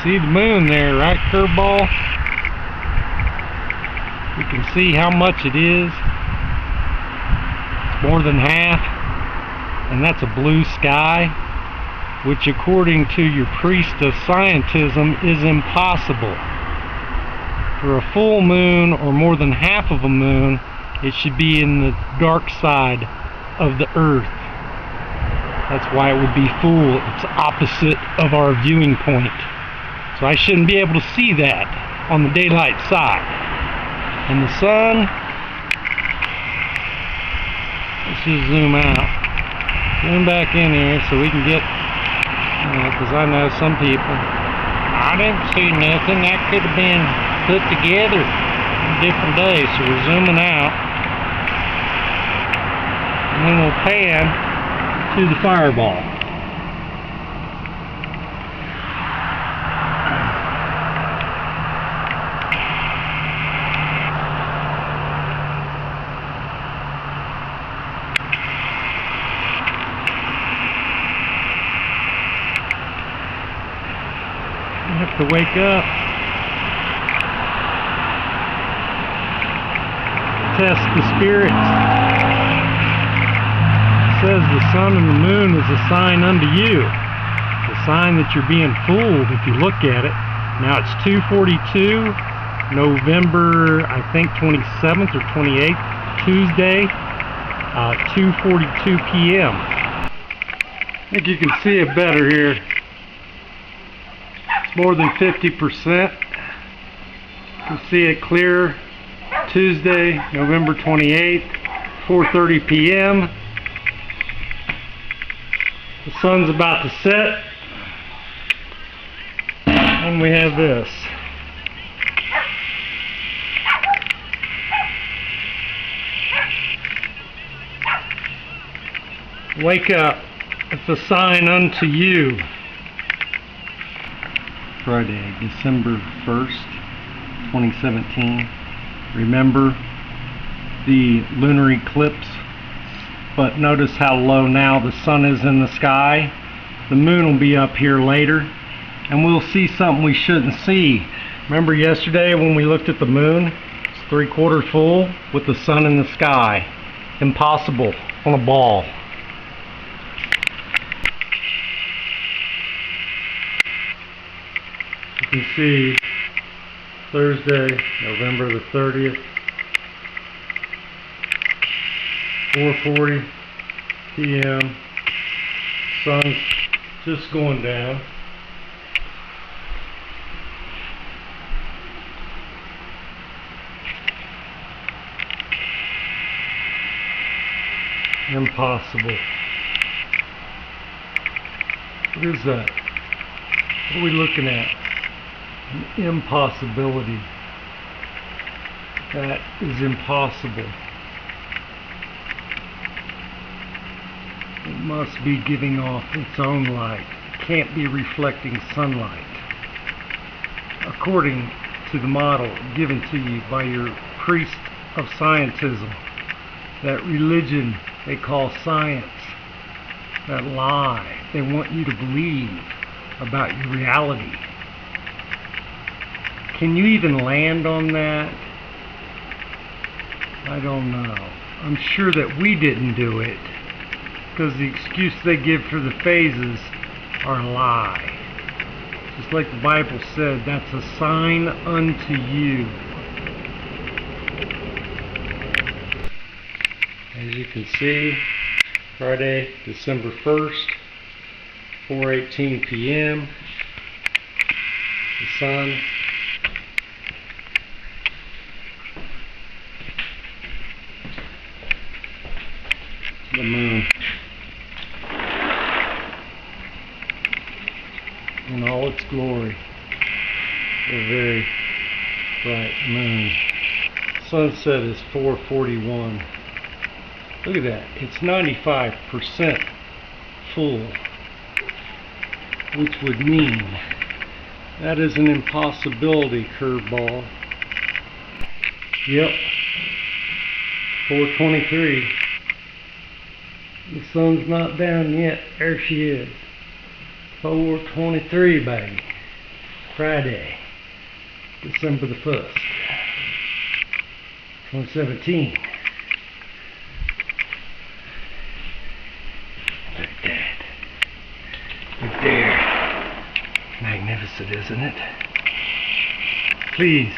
See the moon there, right, Curveball? You can see how much it is. It's more than half. And that's a blue sky, which according to your priest of scientism is impossible. For a full moon or more than half of a moon, it should be in the dark side of the earth. That's why it would be full. It's opposite of our viewing point. So I shouldn't be able to see that on the daylight side. And the sun, let's just zoom out. Zoom back in here so we can get, because I know some people, I didn't see nothing. That could have been put together on different days. So we're zooming out. And then we'll pan to the fireball. You have to wake up. Test the spirits. It says the sun and the moon is a sign unto you. It's a sign that you're being fooled if you look at it. Now it's 2:42, November, I think 27th or 28th, Tuesday, 2:42 p.m. I think you can see it better here. It's more than 50%. You can see it clear. Tuesday, November 28th, 4:30 p.m. The sun's about to set, and we have this. Wake up, it's a sign unto you. Friday, December 1st, 2017. Remember the lunar eclipse, but notice how low now the sun is in the sky. The moon will be up here later, and we'll see something we shouldn't see. Remember yesterday when we looked at the moon? It's 3/4 full with the sun in the sky. Impossible on a ball. You can see Thursday, November the 30th, 4:40 p.m. Sun's just going down. Impossible. What is that? What are we looking at? An impossibility. That is impossible. It must be giving off its own light. It can't be reflecting sunlight. According to the model given to you by your priest of scientism, that religion they call science, that lie they want you to believe about your reality. Can you even land on that? I don't know. I'm sure that we didn't do it, because the excuse they give for the phases are a lie. Just like the Bible said, that's a sign unto you. As you can see, Friday, December 1st, 4:18 p.m. The sun the moon in all its glory. A very bright moon. Sunset is 4:41. Look at that. It's 95% full, which would mean that is an impossibility, Curveball. Yep. 4:23. The sun's not down yet. There she is. 4:23, baby. Friday, December the 1st, 2017. Look at that. Right there. Magnificent, isn't it? Please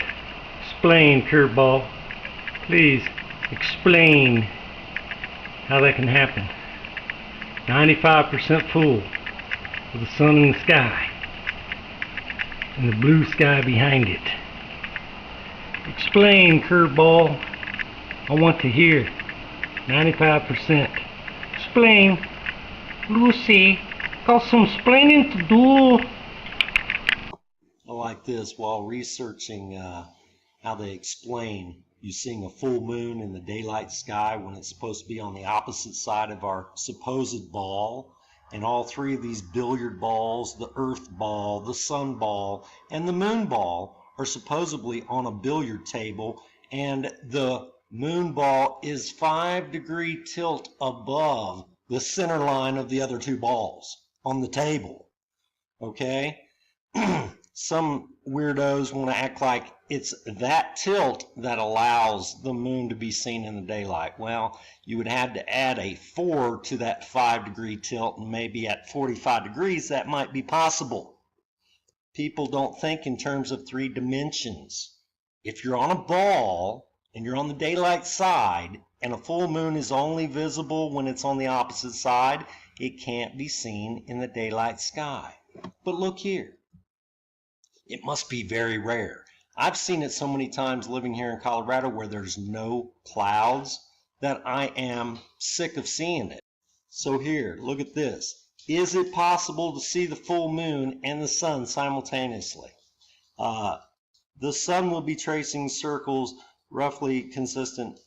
explain, Curveball. Please explain how that can happen. 95% full with the sun in the sky and the blue sky behind it. Explain, Curveball. I want to hear. 95%. Explain. Lucy, got some explaining to do. I like this while researching how they explain you seeing a full moon in the daylight sky when it's supposed to be on the opposite side of our supposed ball. And all three of these billiard balls, the earth ball, the sun ball, and the moon ball are supposedly on a billiard table, and the moon ball is 5-degree tilt above the center line of the other two balls on the table. Okay? Some weirdos want to act like it's that tilt that allows the moon to be seen in the daylight. Well, you would have to add a 4 to that 5-degree tilt, and maybe at 45 degrees that might be possible. People don't think in terms of 3 dimensions. If you're on a ball and you're on the daylight side and a full moon is only visible when it's on the opposite side, it can't be seen in the daylight sky. But look here. It must be very rare. I've seen it so many times living here in Colorado where there's no clouds that I am sick of seeing it. So here, look at this. Is it possible to see the full moon and the sun simultaneously? The sun will be tracing circles roughly consistent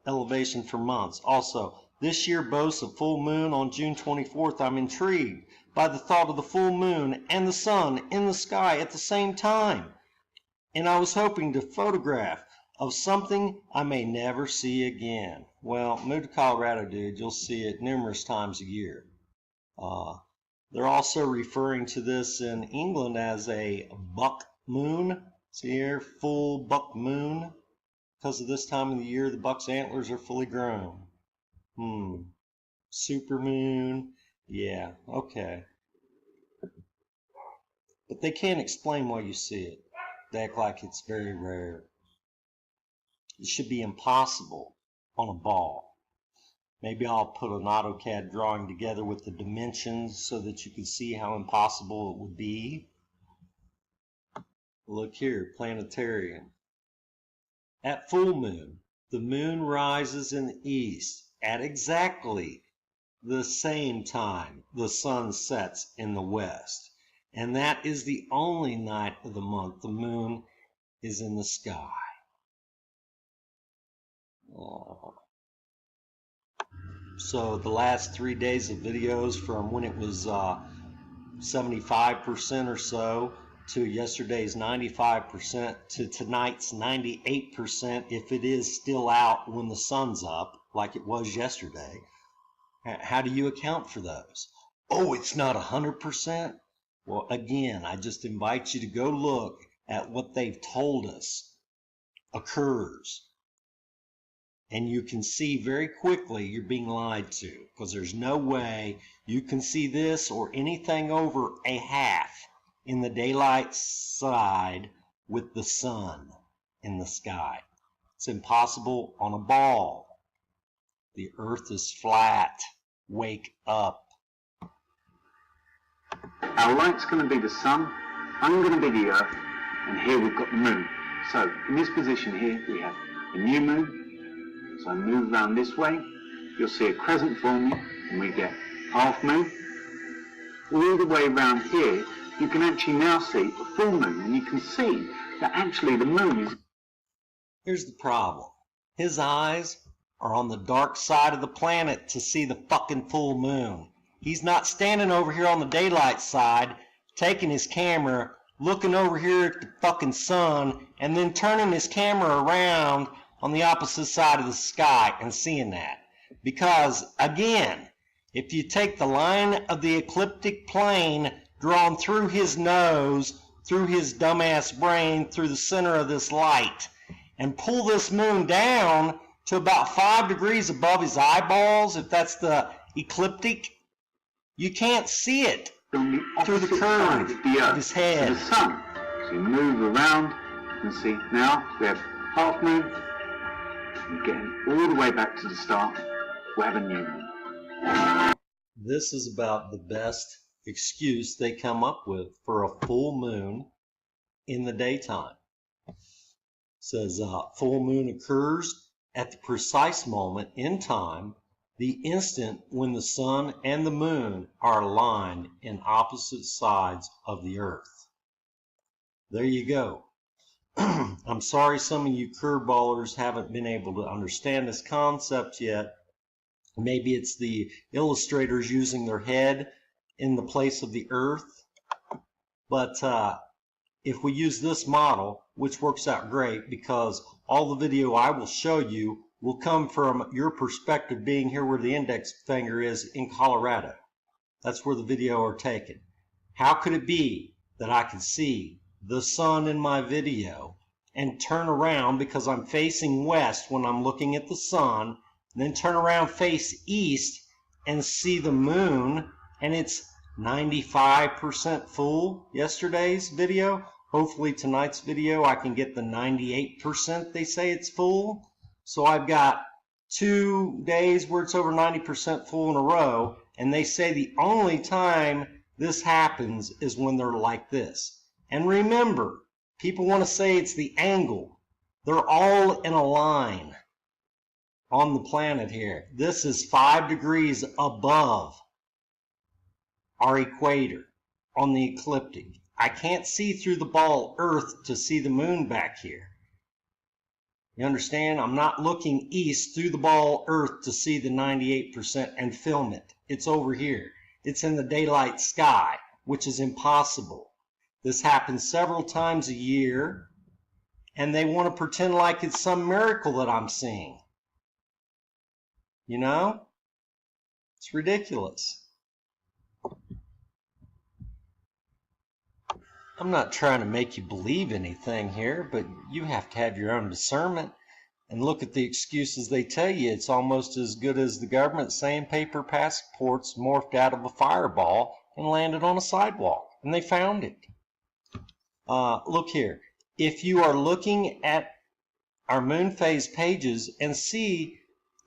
elevation for months. Also, this year boasts a full moon on June 24th. I'm intrigued by the thought of the full moon and the sun in the sky at the same time. And I was hoping to photograph of something I may never see again. Well, move to Colorado, dude. You'll see it numerous times a year. They're also referring to this in England as a buck moon. See here, full buck moon. Because of this time of the year, the buck's antlers are fully grown. Super moon. Yeah, okay. But they can't explain why you see it. They act like it's very rare. It should be impossible on a ball. Maybe I'll put an AutoCAD drawing together with the dimensions so that you can see how impossible it would be. Look here, planetarium. At full moon, the moon rises in the east at exactly the same time the sun sets in the west. And that is the only night of the month the moon is in the sky. So the last 3 days of videos from when it was 75% or so to yesterday's 95% to tonight's 98% if it is still out when the sun's up like it was yesterday. How do you account for those? Oh, it's not 100%? Well, again, I just invite you to go look at what they've told us occurs. And you can see very quickly you're being lied to, because there's no way you can see this or anything over a half in the daylight side with the sun in the sky. It's impossible on a ball. The earth is flat. Wake up. Our light's going to be the sun, I'm going to be the earth, and here we've got the moon. So in this position here we have a new moon. So I move around this way, you'll see a crescent forming, and we get half moon. All the way around here you can actually now see a full moon, and you can see that actually the moon is... Here's the problem. His eyes are on the dark side of the planet to see the fucking full moon. He's not standing over here on the daylight side, taking his camera, looking over here at the fucking sun, and then turning his camera around on the opposite side of the sky and seeing that. Because, again, if you take the line of the ecliptic plane drawn through his nose, through his dumbass brain, through the center of this light, and pull this moon down to about 5 degrees above his eyeballs, if that's the ecliptic, you can't see it On the through the opposite curve side of the of Earth, his to head. the sun. So you move around and see, now we have half moon, and getting all the way back to the start, we have a new moon. This is about the best excuse they come up with for a full moon in the daytime. It says full moon occurs at the precise moment in time, the instant when the sun and the moon are aligned in opposite sides of the earth. There you go. I'm sorry some of you curveballers haven't been able to understand this concept yet. Maybe it's the illustrators using their head in the place of the earth. But if we use this model, which works out great because all the video I will show you will come from your perspective being here where the index finger is in Colorado. That's where the video are taken. How could it be that I could see the sun in my video and turn around because I'm facing west when I'm looking at the sun, and then turn around, face east, and see the moon, and it's 95% full? Yesterday's video, hopefully tonight's video I can get the 98% they say it's full. So I've got 2 days where it's over 90% full in a row, and they say the only time this happens is when they're like this. And remember, people want to say it's the angle. They're all in a line on the planet here. This is 5 degrees above our equator on the ecliptic. I can't see through the ball Earth to see the moon back here. You understand? I'm not looking east through the ball Earth to see the 98% and film it. It's over here. It's in the daylight sky, which is impossible. This happens several times a year, and they want to pretend like it's some miracle that I'm seeing. You know? It's ridiculous. I'm not trying to make you believe anything here, but you have to have your own discernment and look at the excuses they tell you. It's almost as good as the government saying paper passports morphed out of a fireball and landed on a sidewalk, and they found it. Look here. If you are looking at our moon phase pages and see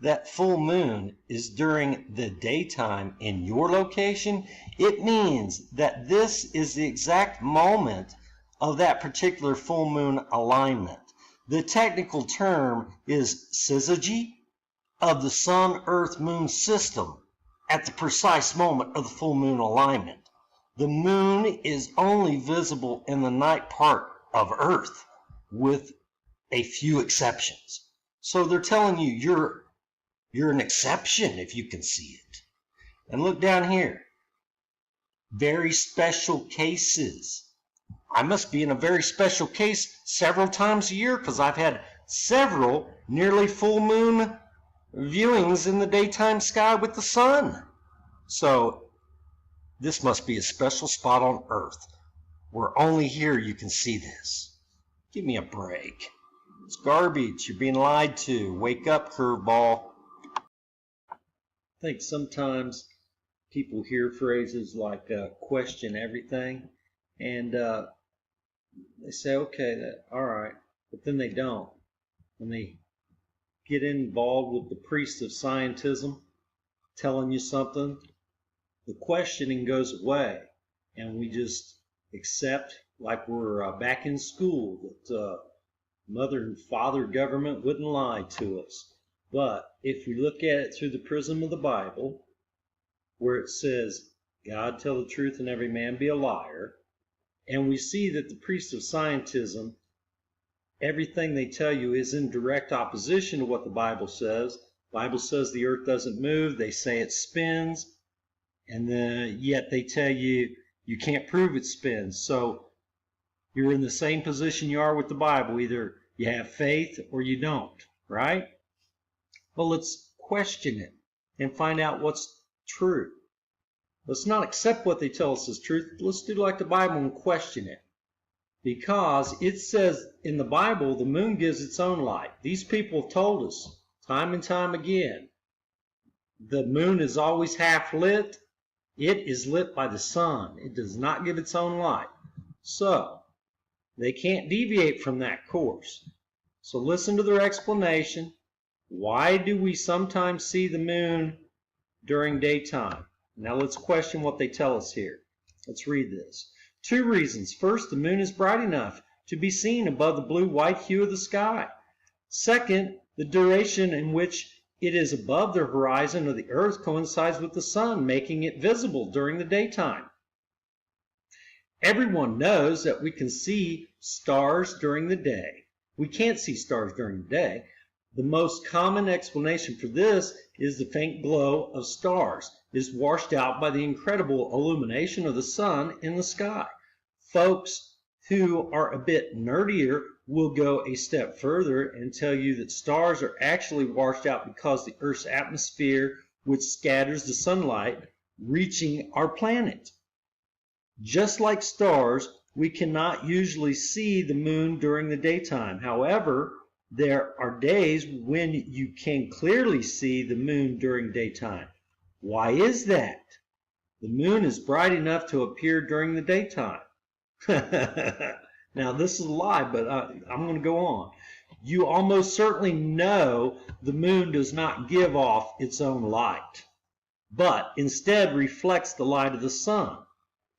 that full moon is during the daytime in your location, it means that this is the exact moment of that particular full moon alignment. The technical term is syzygy of the Sun-Earth-Moon system at the precise moment of the full moon alignment. The moon is only visible in the night part of Earth with a few exceptions. So they're telling you you're an exception if you can see it. And look down here. Very special cases. I must be in a very special case several times a year because I've had several nearly full moon viewings in the daytime sky with the sun. So this must be a special spot on Earth where only here you can see this. Give me a break. It's garbage. You're being lied to. Wake up, curveball. I think sometimes people hear phrases like question everything, and they say, okay, all right, but then they don't. When they get involved with the priest of scientism telling you something, the questioning goes away, and we just accept like we're back in school that mother and father government wouldn't lie to us. But if we look at it through the prism of the Bible, where it says, God tell the truth and every man be a liar, and we see that the priest of scientism, everything they tell you is in direct opposition to what the Bible says. The Bible says the earth doesn't move. They say it spins, and yet they tell you you can't prove it spins. So you're in the same position you are with the Bible. Either you have faith or you don't, right? Well, let's question it and find out what's true. Let's not accept what they tell us as truth. Let's do like the Bible and question it. Because it says in the Bible, the moon gives its own light. These people have told us time and time again, the moon is always half lit. It is lit by the sun. It does not give its own light. So, they can't deviate from that course. So listen to their explanation. Why do we sometimes see the moon during daytime? Now let's question what they tell us here. Let's read this. 2 reasons. First, the moon is bright enough to be seen above the blue-white hue of the sky. Second, the duration in which it is above the horizon of the earth coincides with the sun, making it visible during the daytime. Everyone knows that we can see stars during the day. We can't see stars during the day. The most common explanation for this is the faint glow of stars is washed out by the incredible illumination of the sun in the sky. Folks who are a bit nerdier will go a step further and tell you that stars are actually washed out because the Earth's atmosphere, which scatters the sunlight, reaching our planet. Just like stars, we cannot usually see the moon during the daytime. However, there are days when you can clearly see the moon during daytime. Why is that? The moon is bright enough to appear during the daytime. Now, this is a lie, but I'm going to go on. You almost certainly know the moon does not give off its own light, but instead reflects the light of the sun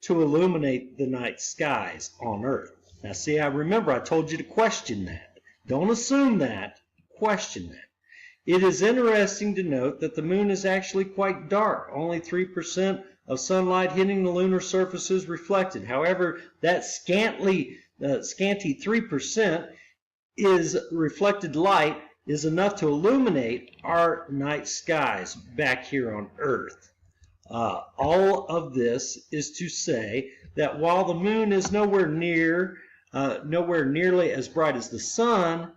to illuminate the night skies on Earth. Now, see, I told you to question that. Don't assume that. Question that. It is interesting to note that the moon is actually quite dark. Only 3% of sunlight hitting the lunar surface is reflected. However, that scanty 3% is reflected light is enough to illuminate our night skies back here on Earth. All of this is to say that while the moon is nowhere nearly as bright as the sun,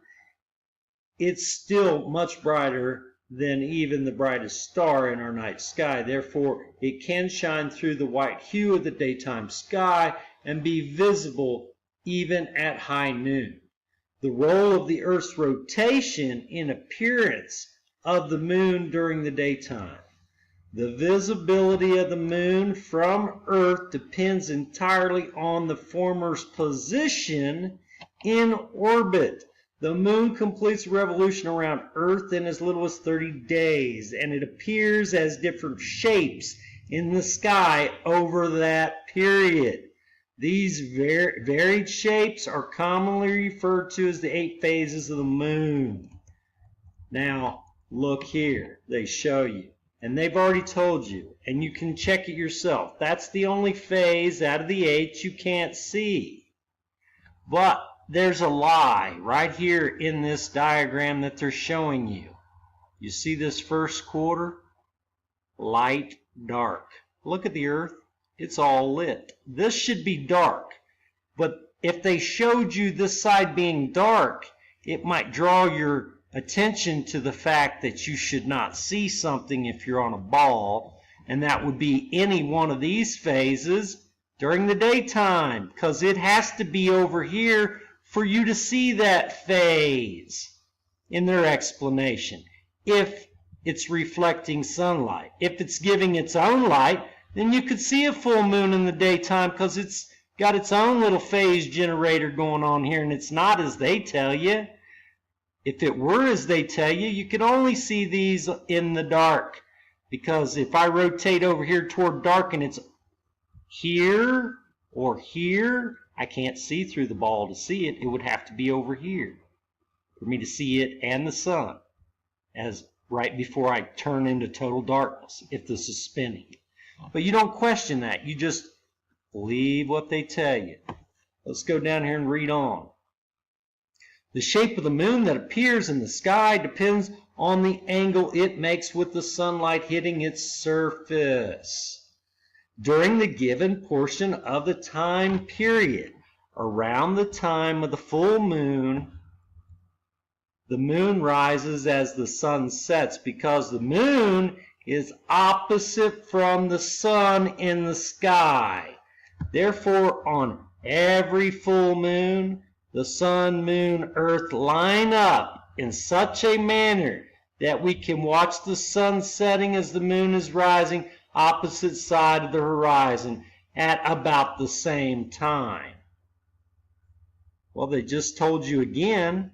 it's still much brighter than even the brightest star in our night sky. Therefore, it can shine through the white hue of the daytime sky and be visible even at high noon. The role of the Earth's rotation in appearance of the moon during the daytime. The visibility of the moon from Earth depends entirely on the former's position in orbit. The moon completes a revolution around Earth in as little as 30 days, and it appears as different shapes in the sky over that period. These varied shapes are commonly referred to as the 8 phases of the moon. Now, look here. They show you. And they've already told you, and you can check it yourself. That's the only phase out of the 8 you can't see. But there's a lie right here in this diagram that they're showing you. You see this first quarter? Light, dark. Look at the Earth. It's all lit. This should be dark. But if they showed you this side being dark, it might draw your attention to the fact that you should not see something if you're on a ball, and that would be any one of these phases during the daytime, because it has to be over here for you to see that phase in their explanation. If it's reflecting sunlight, if it's giving its own light, then you could see a full moon in the daytime because it's got its own little phase generator going on here, and it's not as they tell you. If it were as they tell you, you could only see these in the dark. Because if I rotate over here toward dark and it's here or here, I can't see through the ball to see it. It would have to be over here for me to see it and the sun as right before I turn into total darkness if this is spinning. But you don't question that. You just believe what they tell you. Let's go down here and read on. The shape of the moon that appears in the sky depends on the angle it makes with the sunlight hitting its surface. During the given portion of the time period, around the time of the full moon, the moon rises as the sun sets because the moon is opposite from the sun in the sky. Therefore, on every full moon, the sun, moon, earth line up in such a manner that we can watch the sun setting as the moon is rising opposite side of the horizon at about the same time. Well, they just told you again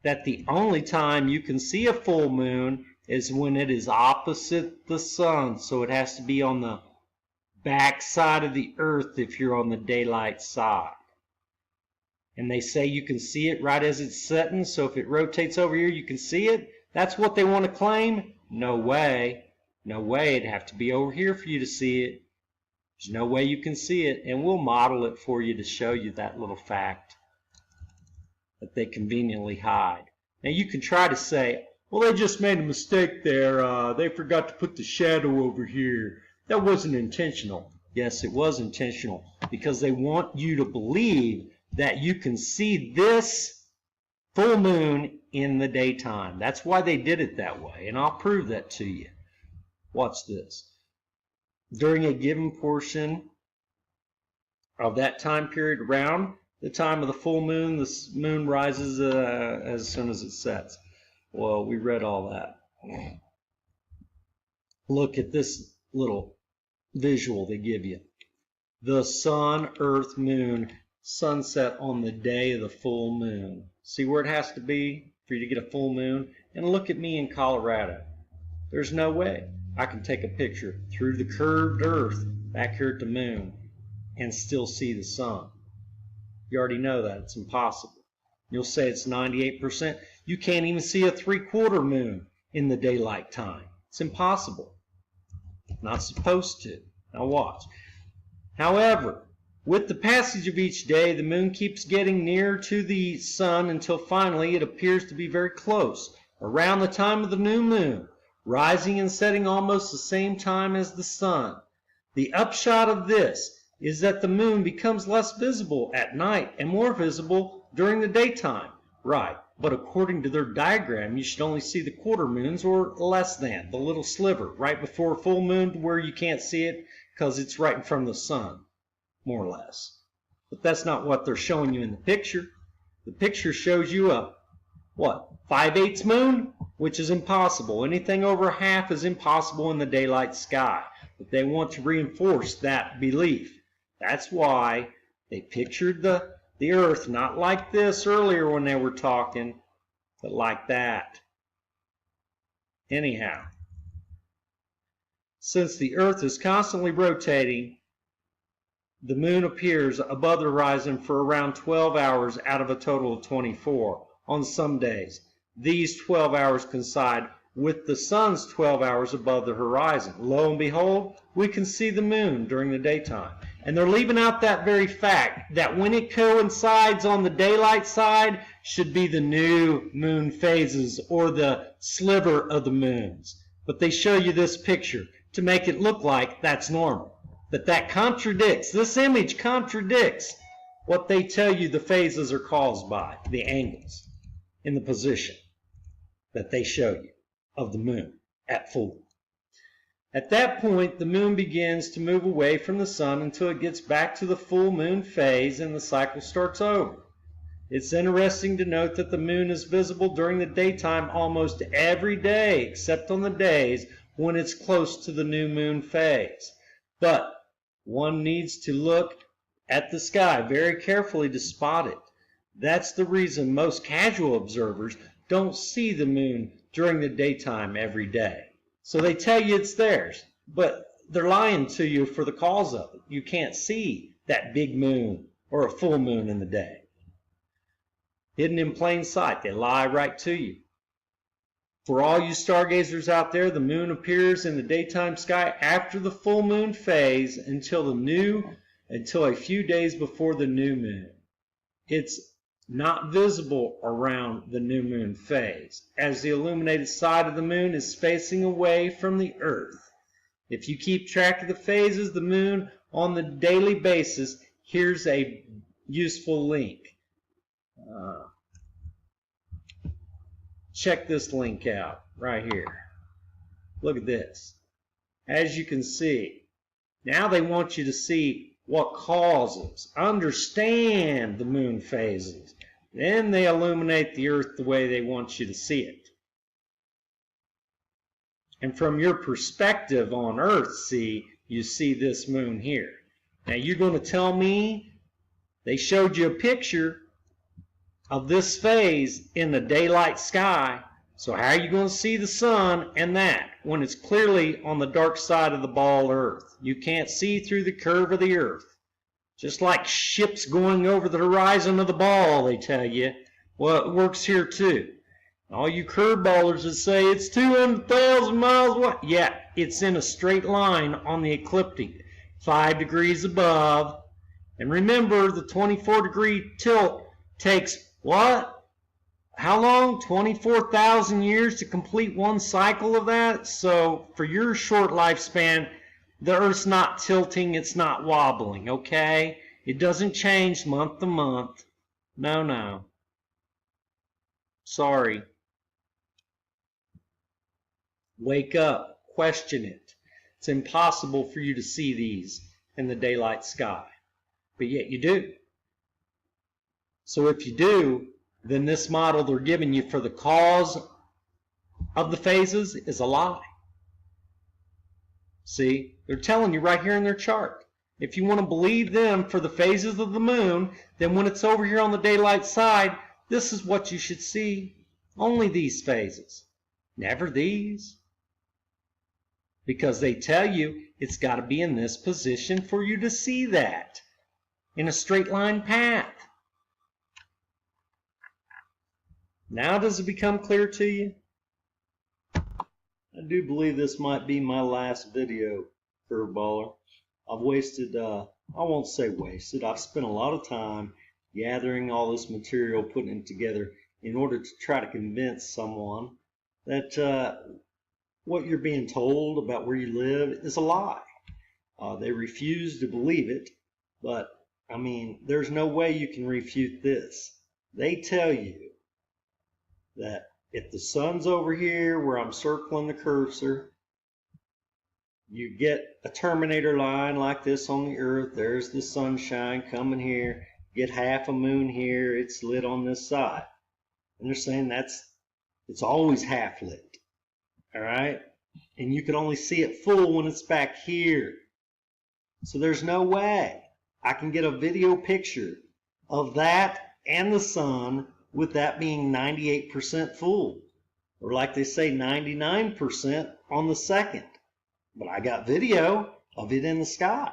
that the only time you can see a full moon is when it is opposite the sun. So it has to be on the back side of the earth if you're on the daylight side. And they say you can see it right as it's setting. So if it rotates over here, you can see it. That's what they want to claim? No way. No way. It'd have to be over here for you to see it. There's no way you can see it. And we'll model it for you to show you that little fact that they conveniently hide. Now you can try to say, well, they just made a mistake there. They forgot to put the shadow over here. That wasn't intentional. Yes, it was intentional because they want you to believe that you can see this full moon in the daytime. That's why they did it that way, and I'll prove that to you. Watch this. During a given portion of that time period, around the time of the full moon, the moon rises as soon as it sets. Well, we read all that. Look at this little visual they give you. The sun, earth, moon, sunset on the day of the full moon. See where it has to be for you to get a full moon? And look at me in Colorado. There's no way I can take a picture through the curved earth back here at the moon and still see the sun. You already know that. It's impossible. You'll say it's 98%. You can't even see a 3/4 moon in the daylight time. It's impossible. Not supposed to. Now watch. However, with the passage of each day, the moon keeps getting nearer to the sun until finally it appears to be very close, around the time of the new moon, rising and setting almost the same time as the sun. The upshot of this is that the moon becomes less visible at night and more visible during the daytime. Right, but according to their diagram, you should only see the quarter moons or less than, the little sliver right before a full moon where you can't see it because it's right in front of the sun, more or less. But that's not what they're showing you in the picture. The picture shows you a, 5/8 moon, which is impossible. Anything over half is impossible in the daylight sky. But they want to reinforce that belief. That's why they pictured the earth not like this earlier when they were talking, but like that. Anyhow, since the earth is constantly rotating, the moon appears above the horizon for around 12 hours out of a total of 24 on some days. These 12 hours coincide with the sun's 12 hours above the horizon. Lo and behold, we can see the moon during the daytime. And they're leaving out that very fact that when it coincides on the daylight side should be the new moon phases or the sliver of the moons. But they show you this picture to make it look like that's normal. But that contradicts, this image contradicts what they tell you the phases are caused by, the angles in the position that they show you of the moon at full. At that point, the moon begins to move away from the sun until it gets back to the full moon phase and the cycle starts over. It's interesting to note that the moon is visible during the daytime almost every day, except on the days when it's close to the new moon phase. But one needs to look at the sky very carefully to spot it. That's the reason most casual observers don't see the moon during the daytime every day. So they tell you it's theirs, but they're lying to you for the cause of it. You can't see that big moon or a full moon in the day. Hidden in plain sight, they lie right to you. For all you stargazers out there, the moon appears in the daytime sky after the full moon phase until a few days before the new moon. It's not visible around the new moon phase, as the illuminated side of the moon is facing away from the earth. If you keep track of the phases of the moon on the daily basis, here's a useful link. Check this link out right here. Look at this. As you can see, now they want you to see what causes, understand the moon phases. Then they illuminate the earth the way they want you to see it. And from your perspective on earth, see, you see this moon here. Now you're going to tell me they showed you a picture of this phase in the daylight sky. So how are you going to see the sun and that when it's clearly on the dark side of the ball Earth? You can't see through the curve of the Earth. Just like ships going over the horizon of the ball, they tell you. Well, it works here too. All you curveballers that say it's 200,000 miles away. Yeah, it's in a straight line on the ecliptic, 5 degrees above. And remember, the 24-degree tilt takes what? How long? 24,000 years to complete one cycle of that? So for your short lifespan, the Earth's not tilting, it's not wobbling, okay? It doesn't change month to month. No. Sorry. Wake up. Question it. It's impossible for you to see these in the daylight sky, but yet you do. So if you do, then this model they're giving you for the cause of the phases is a lie. See, they're telling you right here in their chart. If you want to believe them for the phases of the moon, then when it's over here on the daylight side, this is what you should see. Only these phases, never these. Because they tell you it's got to be in this position for you to see that in a straight line path. Now does it become clear to you? I do believe this might be my last video, curveballer. I've wasted, I won't say wasted, I've spent a lot of time gathering all this material, putting it together in order to try to convince someone that what you're being told about where you live is a lie. They refuse to believe it, but I mean, there's no way you can refute this. They tell you that if the sun's over here where I'm circling the cursor, you get a terminator line like this on the earth. There's the sunshine coming here. Get half a moon here. It's lit on this side. And they're saying it's always half lit. All right? And you can only see it full when it's back here. So there's no way I can get a video picture of that and the sun with that being 98% full. Or like they say, 99% on the second. But I got video of it in the sky.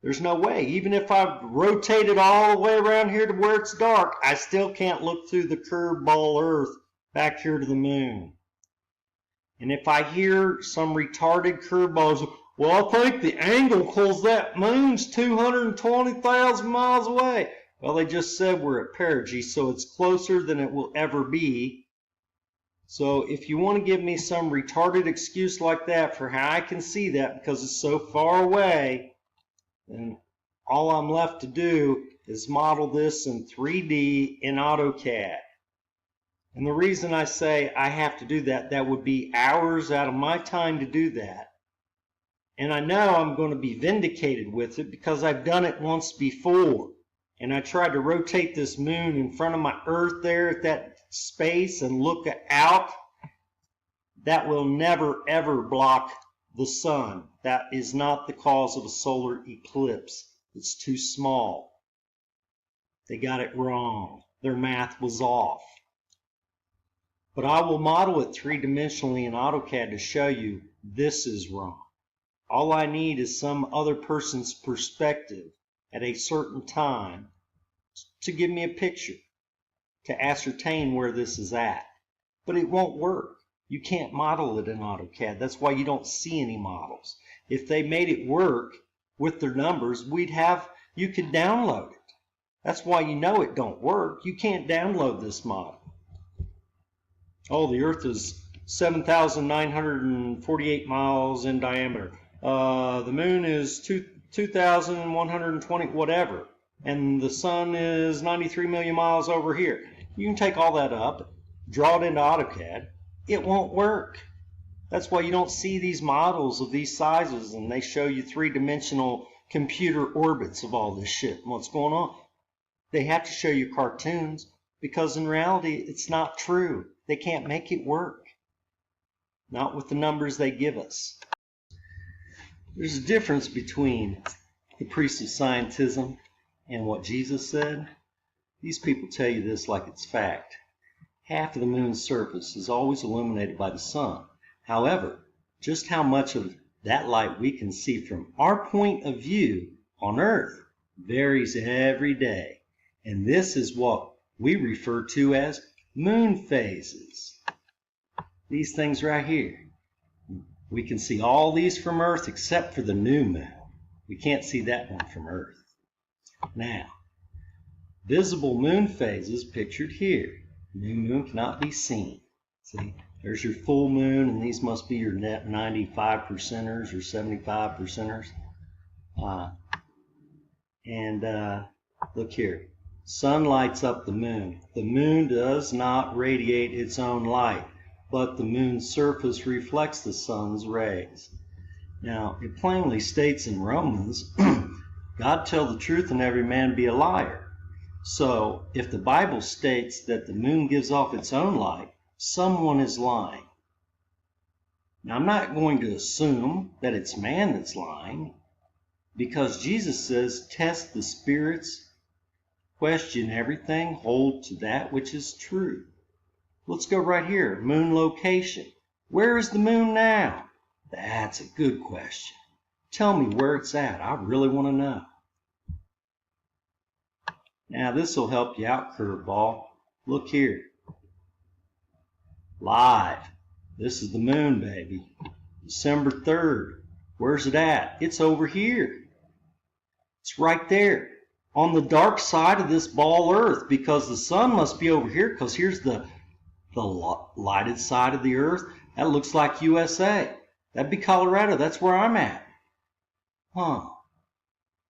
There's no way. Even if I rotate it all the way around here to where it's dark, I still can't look through the curved ball Earth back here to the moon. And if I hear some retarded curveballs, well, I think the angle because that moon's 220,000 miles away. Well, they just said we're at perigee, so it's closer than it will ever be. So if you want to give me some retarded excuse like that for how I can see that because it's so far away, then all I'm left to do is model this in 3D in AutoCAD. And the reason I say I have to do that, that would be hours out of my time to do that. And I know I'm going to be vindicated with it because I've done it once before. And I tried to rotate this moon in front of my Earth there at that space and look out. That will never ever block the sun. That is not the cause of a solar eclipse. It's too small. They got it wrong. Their math was off. But I will model it three-dimensionally in AutoCAD to show you this is wrong. All I need is some other person's perspective at a certain time to give me a picture to ascertain where this is at. But it won't work. You can't model it in AutoCAD. That's why you don't see any models. If they made it work with their numbers, you could download it. That's why you know it don't work. You can't download this model. Oh, the Earth is 7,948 miles in diameter. The moon is 2,120, whatever. And the sun is 93 million miles over here. You can take all that up, draw it into AutoCAD. It won't work. That's why you don't see these models of these sizes and they show you three-dimensional computer orbits of all this shit and what's going on. They have to show you cartoons because in reality it's not true. They can't make it work. Not with the numbers they give us. There's a difference between the priest of scientism and what Jesus said. These people tell you this like it's fact. Half of the moon's surface is always illuminated by the sun. However, just how much of that light we can see from our point of view on Earth varies every day. And this is what we refer to as moon phases. These things right here. We can see all these from Earth except for the new moon. We can't see that one from Earth. Now, visible moon phases pictured here. New moon cannot be seen. See, there's your full moon, and these must be your net 95 percenters or 75 percenters. Look here. Sun lights up the moon. The moon does not radiate its own light, but the moon's surface reflects the sun's rays. Now, it plainly states in Romans, God tell the truth and every man be a liar. So, if the Bible states that the moon gives off its own light, someone is lying. Now, I'm not going to assume that it's man that's lying, because Jesus says, test the spirits, question everything, hold to that which is true. Let's go right here, moon location. Where is the moon now? That's a good question. Tell me where it's at. I really want to know. Now this will help you out, Curveball. Look here. Live. This is the moon, baby. December 3rd. Where's it at? It's over here. It's right there. On the dark side of this ball Earth, because the sun must be over here, because here's the lighted side of the Earth. That looks like USA. That'd be Colorado. That's where I'm at. Huh.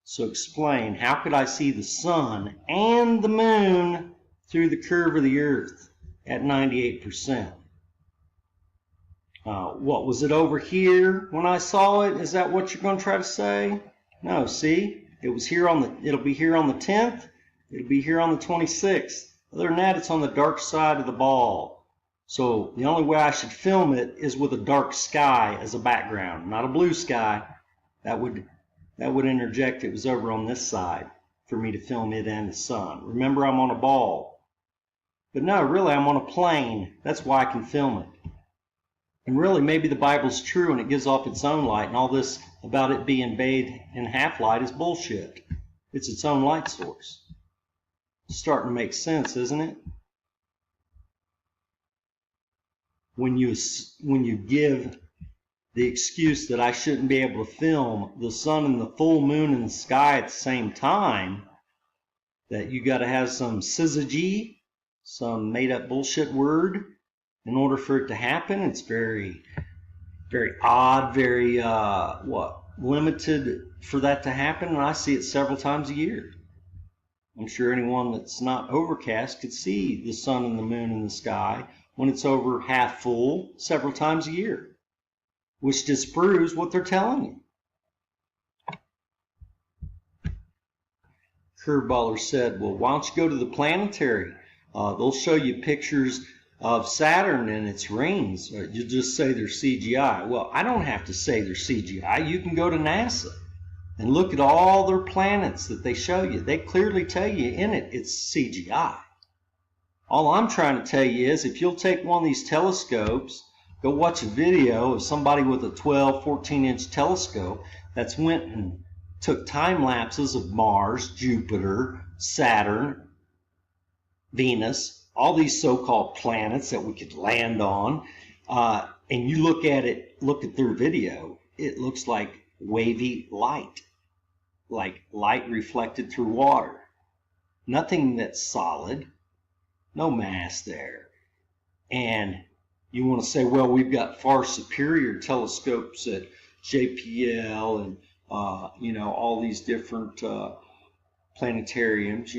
So explain, how could I see the sun and the moon through the curve of the Earth at 98%? What, was it over here when I saw it? Is that what you're going to try to say? No, see? It was here it'll be here on the 10th. It'll be here on the 26th. Other than that, it's on the dark side of the ball. So the only way I should film it is with a dark sky as a background, not a blue sky. That would interject it was over on this side for me to film it and the sun. Remember, I'm on a ball. But no, really, I'm on a plane. That's why I can film it. And really, maybe the Bible's true and it gives off its own light, and all this about it being bathed in half light is bullshit. It's its own light source. It's starting to make sense, isn't it? When you give the excuse that I shouldn't be able to film the sun and the full moon in the sky at the same time, that you got to have some syzygy, some made-up bullshit word in order for it to happen. It's very, very odd, very, limited for that to happen, and I see it several times a year. I'm sure anyone that's not overcast could see the sun and the moon in the sky when it's over half full several times a year, which disproves what they're telling you. Curveballer said, well, why don't you go to the planetary? They'll show you pictures of Saturn and its rings. You just say they're CGI. Well, I don't have to say they're CGI. You can go to NASA and look at all their planets that they show you. They clearly tell you in it it's CGI. All I'm trying to tell you is if you'll take one of these telescopes, go watch a video of somebody with a 12, 14-inch telescope that's went and took time lapses of Mars, Jupiter, Saturn, Venus, all these so-called planets that we could land on, and you look at their video, it looks like wavy light, like light reflected through water. Nothing that's solid, no mass there. And you want to say, well, we've got far superior telescopes at JPL and, all these different planetariums,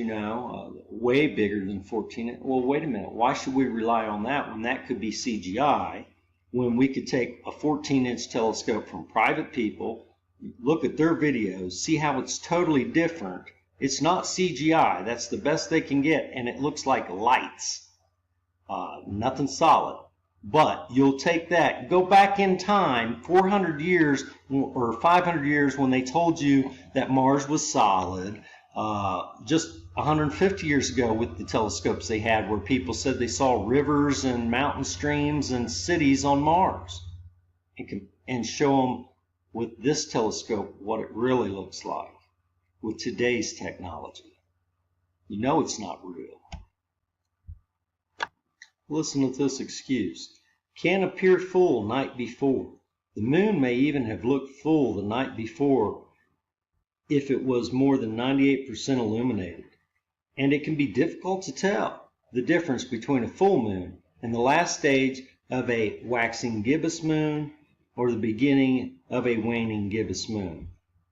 way bigger than 14. Well, wait a minute. Why should we rely on that when that could be CGI when we could take a 14-inch telescope from private people, look at their videos, see how it's totally different. It's not CGI, that's the best they can get, and it looks like lights. Nothing solid. But you'll take that, go back in time 400 years or 500 years when they told you that Mars was solid, just 150 years ago with the telescopes they had where people said they saw rivers and mountain streams and cities on Mars, and show them with this telescope what it really looks like with today's technology. You know it's not real. Listen to this excuse. Can appear full night before. The moon may even have looked full the night before if it was more than 98% illuminated. And it can be difficult to tell the difference between a full moon and the last stage of a waxing gibbous moon or the beginning of a waning gibbous moon.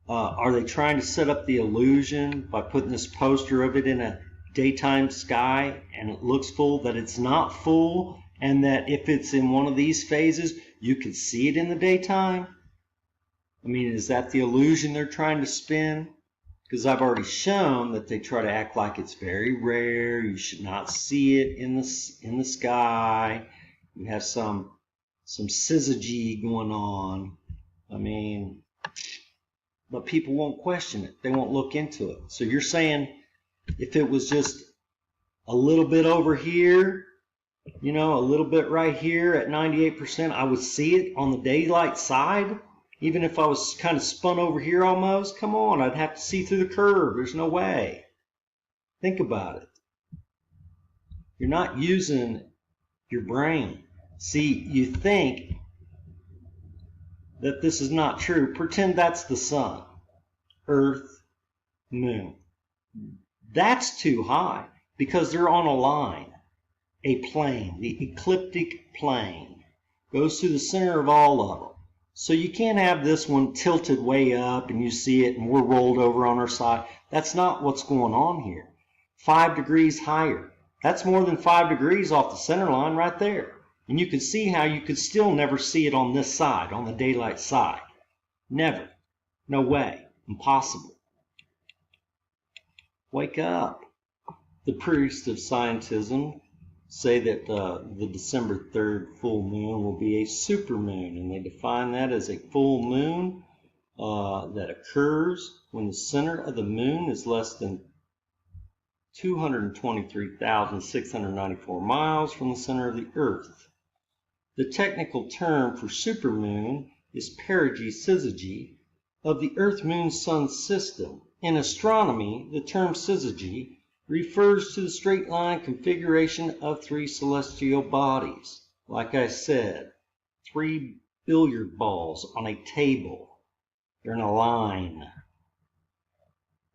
Are they trying to set up the illusion by putting this poster of it in a daytime sky and it looks full, that it's not full, and that if it's in one of these phases you can see it in the daytime? I mean, is that the illusion they're trying to spin? Because I've already shown that they try to act like it's very rare, you should not see it in the sky, you have some syzygy going on. I mean, but people won't question it, they won't look into it. So you're saying if it was just a little bit over here, you know, a little bit right here at 98%, I would see it on the daylight side? Even if I was kind of spun over here almost? Come on, I'd have to see through the curve. There's no way. Think about it. You're not using your brain. See, you think that this is not true. Pretend that's the sun, Earth, moon. That's too high because they're on a line, a plane. The ecliptic plane goes through the center of all of them. So you can't have this one tilted way up and you see it and we're rolled over on our side. That's not what's going on here. 5 degrees higher. That's more than 5 degrees off the center line right there. And you can see how you could still never see it on this side, on the daylight side. Never. No way. Impossible. Wake up. The priests of scientism say that the December 3rd full moon will be a supermoon, and they define that as a full moon that occurs when the center of the moon is less than 223,694 miles from the center of the Earth. The technical term for supermoon is perigee syzygy of the Earth-Moon-Sun system. In astronomy, the term syzygy refers to the straight line configuration of 3 celestial bodies. Like I said, 3 billiard balls on a table. They're in a line.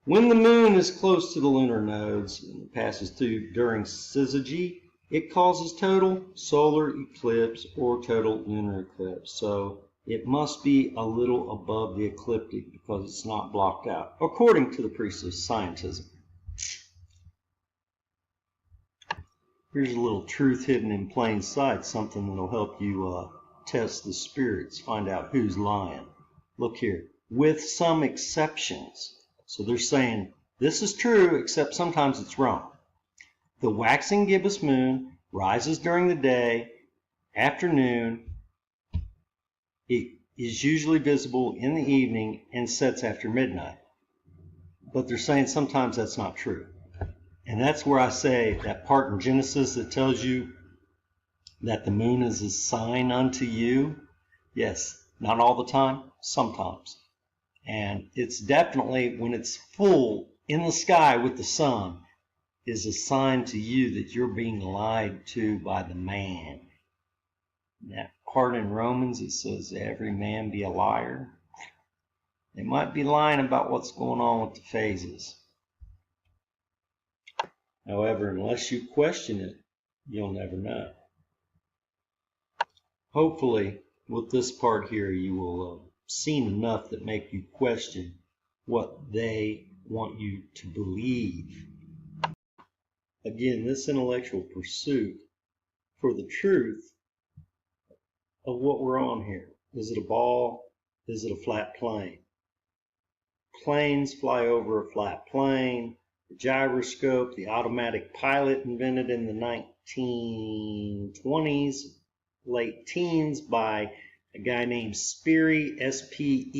When the moon is close to the lunar nodes and passes through during syzygy, it causes total solar eclipse or total lunar eclipse. So it must be a little above the ecliptic because it's not blocked out, according to the priests of scientism. Here's a little truth hidden in plain sight, something that will help you test the spirits, find out who's lying. Look here, with some exceptions. So they're saying this is true, except sometimes it's wrong. The waxing gibbous moon rises during the day, afternoon. It is usually visible in the evening and sets after midnight. But they're saying sometimes that's not true. And that's where I say that part in Genesis that tells you that the moon is a sign unto you. Yes, not all the time, sometimes. And it's definitely, when it's full in the sky with the sun, is a sign to you that you're being lied to by the man. That part in Romans, it says every man be a liar. They might be lying about what's going on with the phases. However, unless you question it, you'll never know. Hopefully, with this part here, you will have seen enough that make you question what they want you to believe. Again, this intellectual pursuit for the truth of what we're on here. Is it a ball? Is it a flat plane? Planes fly over a flat plane. The gyroscope, the automatic pilot invented in the 1920s, late teens by a guy named Sperry, S-P-E-E-R-Y.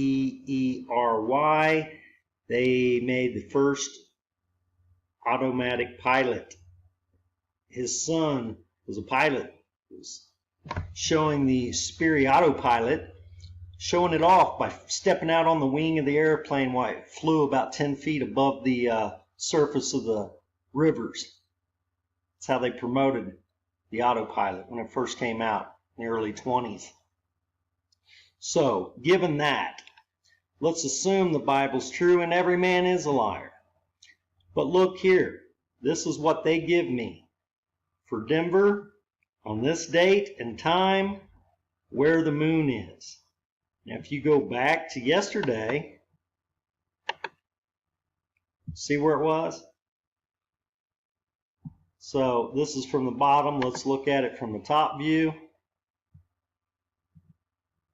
They made the first automatic pilot. His son was a pilot. He was showing the Sperry autopilot, showing it off by stepping out on the wing of the airplane while it flew about 10 feet above the surface of the rivers. That's how they promoted the autopilot when it first came out in the early 20s. So, given that, let's assume the Bible's true and every man is a liar. But look here, this is what they give me for Denver on this date and time where the moon is. Now, if you go back to yesterday, see where it was? So this is from the bottom. Let's look at it from the top view.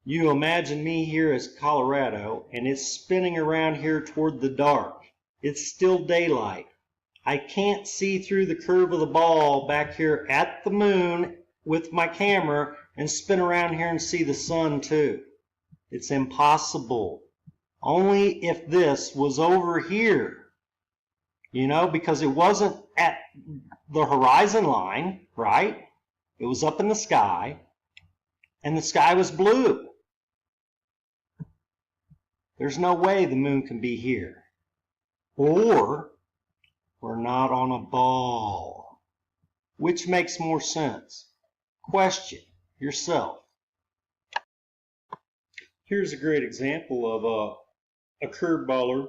You imagine me here as Colorado, and it's spinning around here toward the dark. It's still daylight. I can't see through the curve of the ball back here at the moon with my camera and spin around here and see the sun too. It's impossible. Only if this was over here, you know, because it wasn't at the horizon line, right? It was up in the sky, and the sky was blue. There's no way the moon can be here. Or we're not on a ball. Which makes more sense? Question yourself. Here's a great example of a curveballer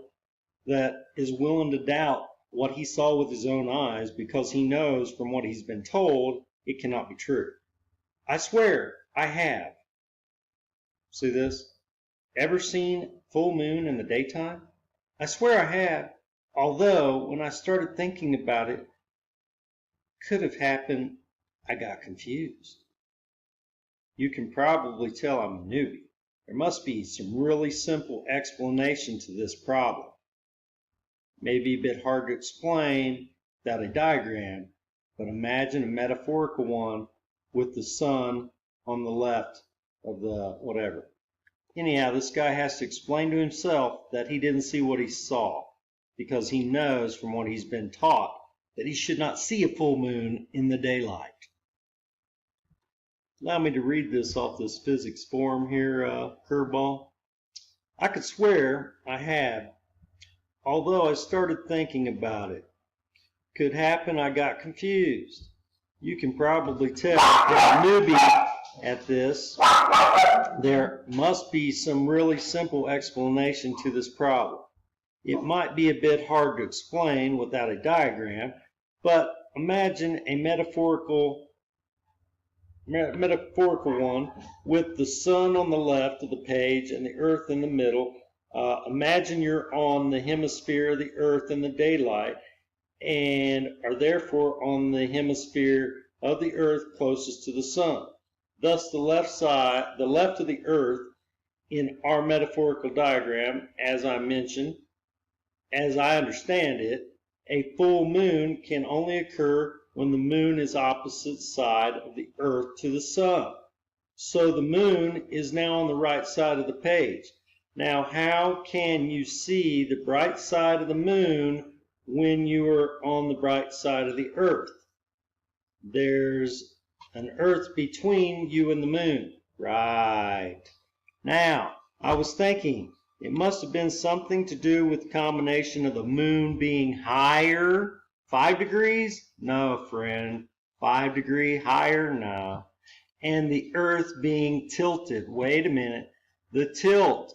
that is willing to doubt what he saw with his own eyes because he knows from what he's been told it cannot be true. I swear I have. See this? Ever seen full moon in the daytime? I swear I have. Although when I started thinking about it, could have happened, I got confused. You can probably tell I'm a newbie. There must be some really simple explanation to this problem. Maybe a bit hard to explain without a diagram, but imagine a metaphorical one with the sun on the left of the whatever. Anyhow, this guy has to explain to himself that he didn't see what he saw because he knows from what he's been taught that he should not see a full moon in the daylight. Allow me to read this off this physics form here, curveball. I could swear I had, although I started thinking about it. Could happen I got confused. You can probably tell I'm a newbie at this. There must be some really simple explanation to this problem. It might be a bit hard to explain without a diagram, but imagine a metaphorical one with the sun on the left of the page and the earth in the middle. Imagine you're on the hemisphere of the earth in the daylight and are therefore on the hemisphere of the earth closest to the sun. Thus the left of the earth in our metaphorical diagram, as I mentioned, as I understand it, a full moon can only occur when the moon is opposite side of the earth to the sun. So the moon is now on the right side of the page. Now, how can you see the bright side of the moon when you are on the bright side of the earth? There's an earth between you and the moon. Right. Now, I was thinking it must have been something to do with the combination of the moon being higher. 5 degrees? No, friend. 5 degree higher? No. And the earth being tilted. Wait a minute. The tilt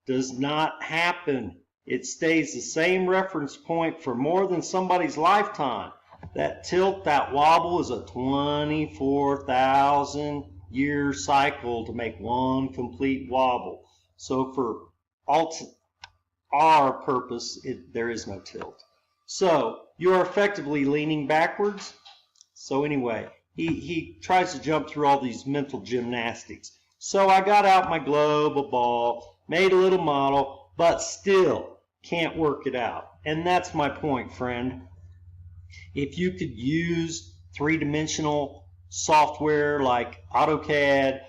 does not happen. It stays the same reference point for more than somebody's lifetime. That tilt, that wobble is a 24,000 year cycle to make one complete wobble. So for our purpose, there is no tilt. So you are effectively leaning backwards. So anyway, he tries to jump through all these mental gymnastics. So I got out my globe, a ball, made a little model, but still can't work it out. And that's my point, friend. If you could use three-dimensional software like AutoCAD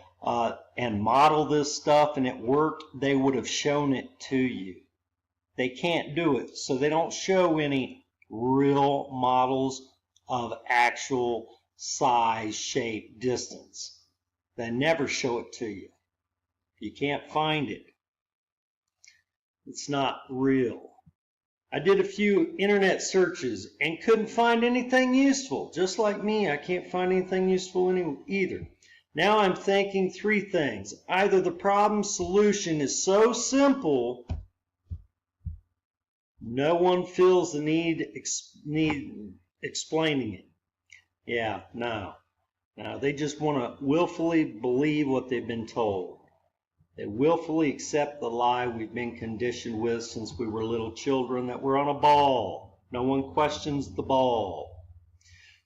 and model this stuff and it worked, they would have shown it to you. They can't do it, so they don't show any real models of actual size, shape, distance. They never show it to you. You can't find it. It's not real. I did a few internet searches and couldn't find anything useful. Just like me, I can't find anything useful either. Now I'm thinking three things. Either the problem solution is so simple, no one feels the need explaining it. Yeah, no. They just want to willfully believe what they've been told. They willfully accept the lie we've been conditioned with since we were little children, that we're on a ball. No one questions the ball.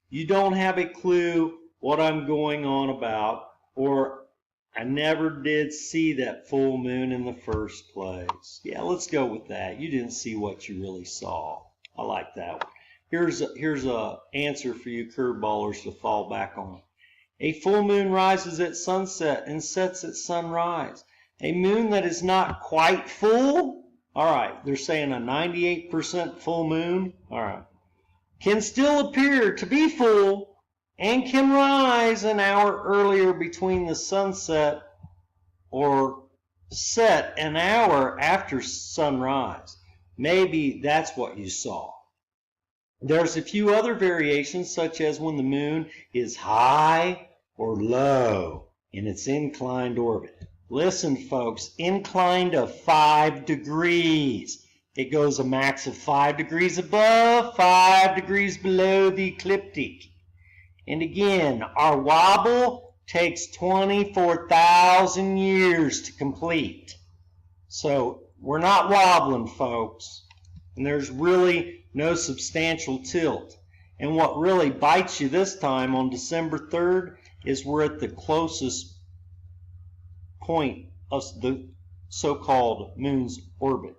You don't have a clue what I'm going on about, or I never did see that full moon in the first place. Yeah, let's go with that. You didn't see what you really saw. I like that one. Here's a answer for you curveballers to fall back on. A full moon rises at sunset and sets at sunrise. A moon that is not quite full, all right, they're saying a 98% full moon, all right, can still appear to be full and can rise an hour earlier between the sunset or set an hour after sunrise. Maybe that's what you saw. There's a few other variations, such as when the moon is high or low in its inclined orbit. Listen, folks, inclined of 5 degrees. It goes a max of 5 degrees above, 5 degrees below the ecliptic. And again, our wobble takes 24,000 years to complete. So we're not wobbling, folks. And there's really no substantial tilt. And what really bites you this time on December 3rd is we're at the closest point of the so-called moon's orbit.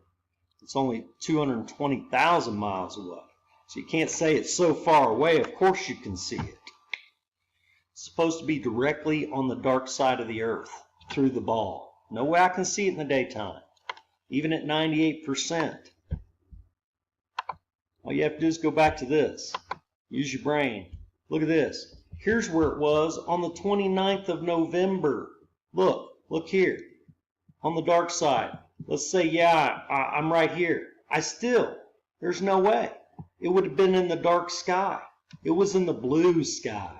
It's only 220,000 miles away. So you can't say it's so far away. Of course you can see it. It's supposed to be directly on the dark side of the earth through the ball. No way I can see it in the daytime, even at 98%. All you have to do is go back to this. Use your brain. Look at this. Here's where it was on the 29th of November. Look here on the dark side. Let's say, yeah, I'm right here. There's no way. It would have been in the dark sky. It was in the blue sky.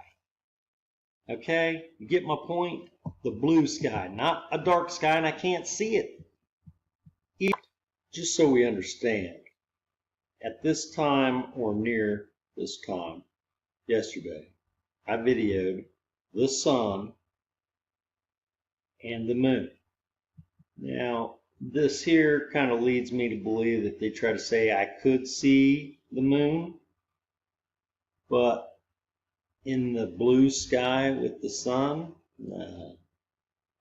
Okay, you get my point? The blue sky, not a dark sky, and I can't see it. Just so we understand, at this time or near this time, yesterday, I videoed the sun and the moon. Now, this here kind of leads me to believe that they try to say I could see the moon, but in the blue sky with the sun, no,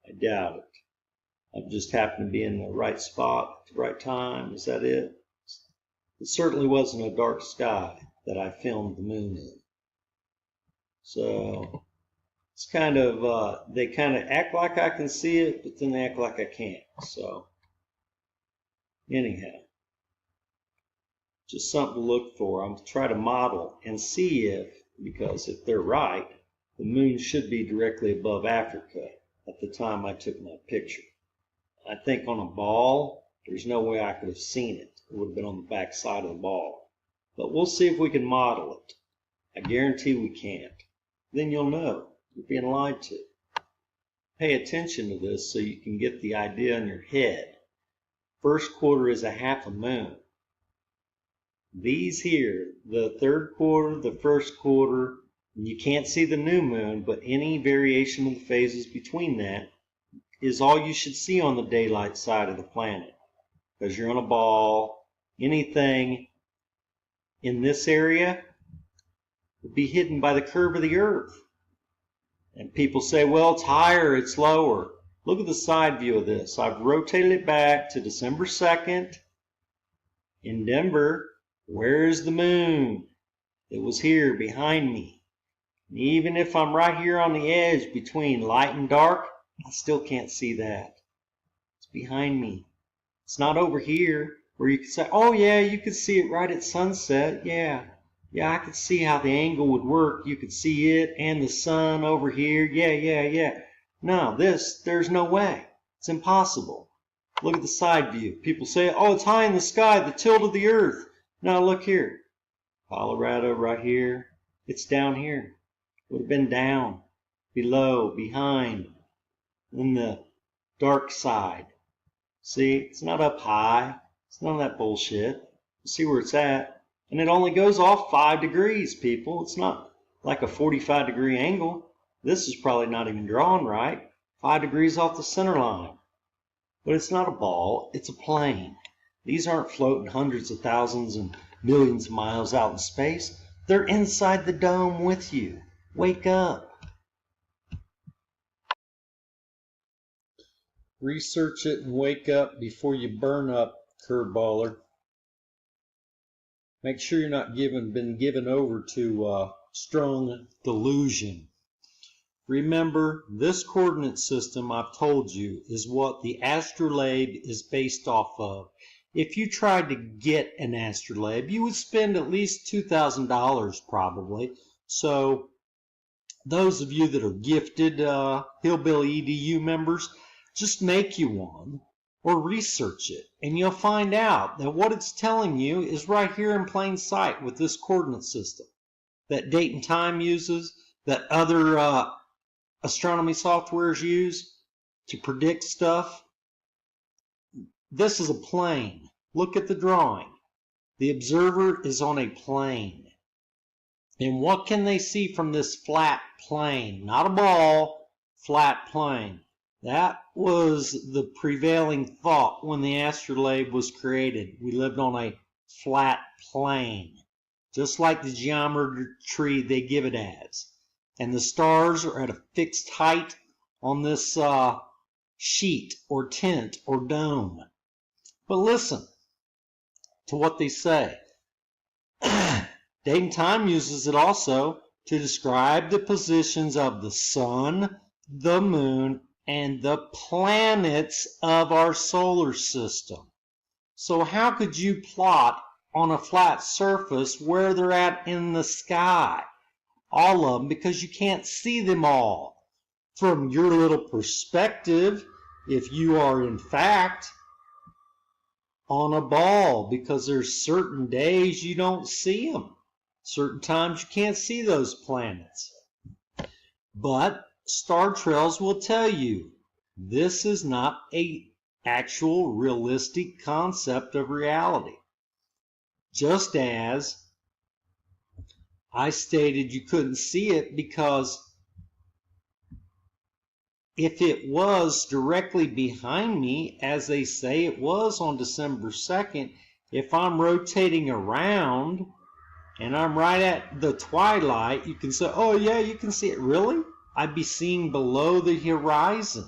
I doubt it. I just happened to be in the right spot at the right time. Is that it? It certainly wasn't a dark sky that I filmed the moon in. So it's kind of, they kind of act like I can see it, but then they act like I can't. So anyhow, just something to look for. I'm trying to model and see because if they're right, the moon should be directly above Africa at the time I took my picture. I think on a ball, there's no way I could have seen it. It would have been on the back side of the ball. But we'll see if we can model it. I guarantee we can't. Then you'll know you're being lied to. Pay attention to this so you can get the idea in your head. First quarter is a half a moon. These here, the third quarter, the first quarter, you can't see the new moon, but any variation of the phases between that is all you should see on the daylight side of the planet. Because you're on a ball, anything in this area would be hidden by the curve of the earth. And people say, well, it's higher, it's lower. Look at the side view of this. I've rotated it back to December 2nd in Denver. Where's the moon? It was here behind me. And even if I'm right here on the edge between light and dark, I still can't see that. It's behind me. It's not over here where you could say, oh yeah, you could see it right at sunset. Yeah, I could see how the angle would work. You could see it and the sun over here. Yeah. No, there's no way. It's impossible. Look at the side view. People say, oh, it's high in the sky, the tilt of the earth. No, look here. Colorado right here. It's down here. Would have been down, below, behind, in the dark side. See, it's not up high. It's none of that bullshit. See where it's at. And it only goes off 5 degrees, people. It's not like a 45-degree angle. This is probably not even drawn right. 5 degrees off the center line. But it's not a ball, it's a plane. These aren't floating hundreds of thousands and millions of miles out in space. They're inside the dome with you. Wake up. Research it and wake up before you burn up, curveballer. Make sure you're not been given over to strong delusion. Remember, this coordinate system I've told you is what the astrolabe is based off of. If you tried to get an astrolabe, you would spend at least $2,000 probably. So those of you that are gifted Hillbilly EDU members, just make you one or research it, and you'll find out that what it's telling you is right here in plain sight with this coordinate system that Date and Time uses, that other astronomy softwares use to predict stuff. This is a plane. Look at the drawing. The observer is on a plane. And what can they see from this flat plane? Not a ball, flat plane. That was the prevailing thought when the astrolabe was created. We lived on a flat plane, just like the geometry they give it as. And the stars are at a fixed height on this sheet or tent or dome. But listen to what they say. Date and Time uses it also to describe the positions of the sun, the moon, and the planets of our solar system. So how could you plot on a flat surface where they're at in the sky? All of them, because you can't see them all. From your little perspective, if you are in fact on a ball, because there's certain days you don't see them. Certain times you can't see those planets. But star trails will tell you this is not an actual realistic concept of reality. Just as I stated you couldn't see it because if it was directly behind me, as they say it was on December 2nd, if I'm rotating around and I'm right at the twilight, you can say, oh yeah, you can see it. Really? I'd be seeing below the horizon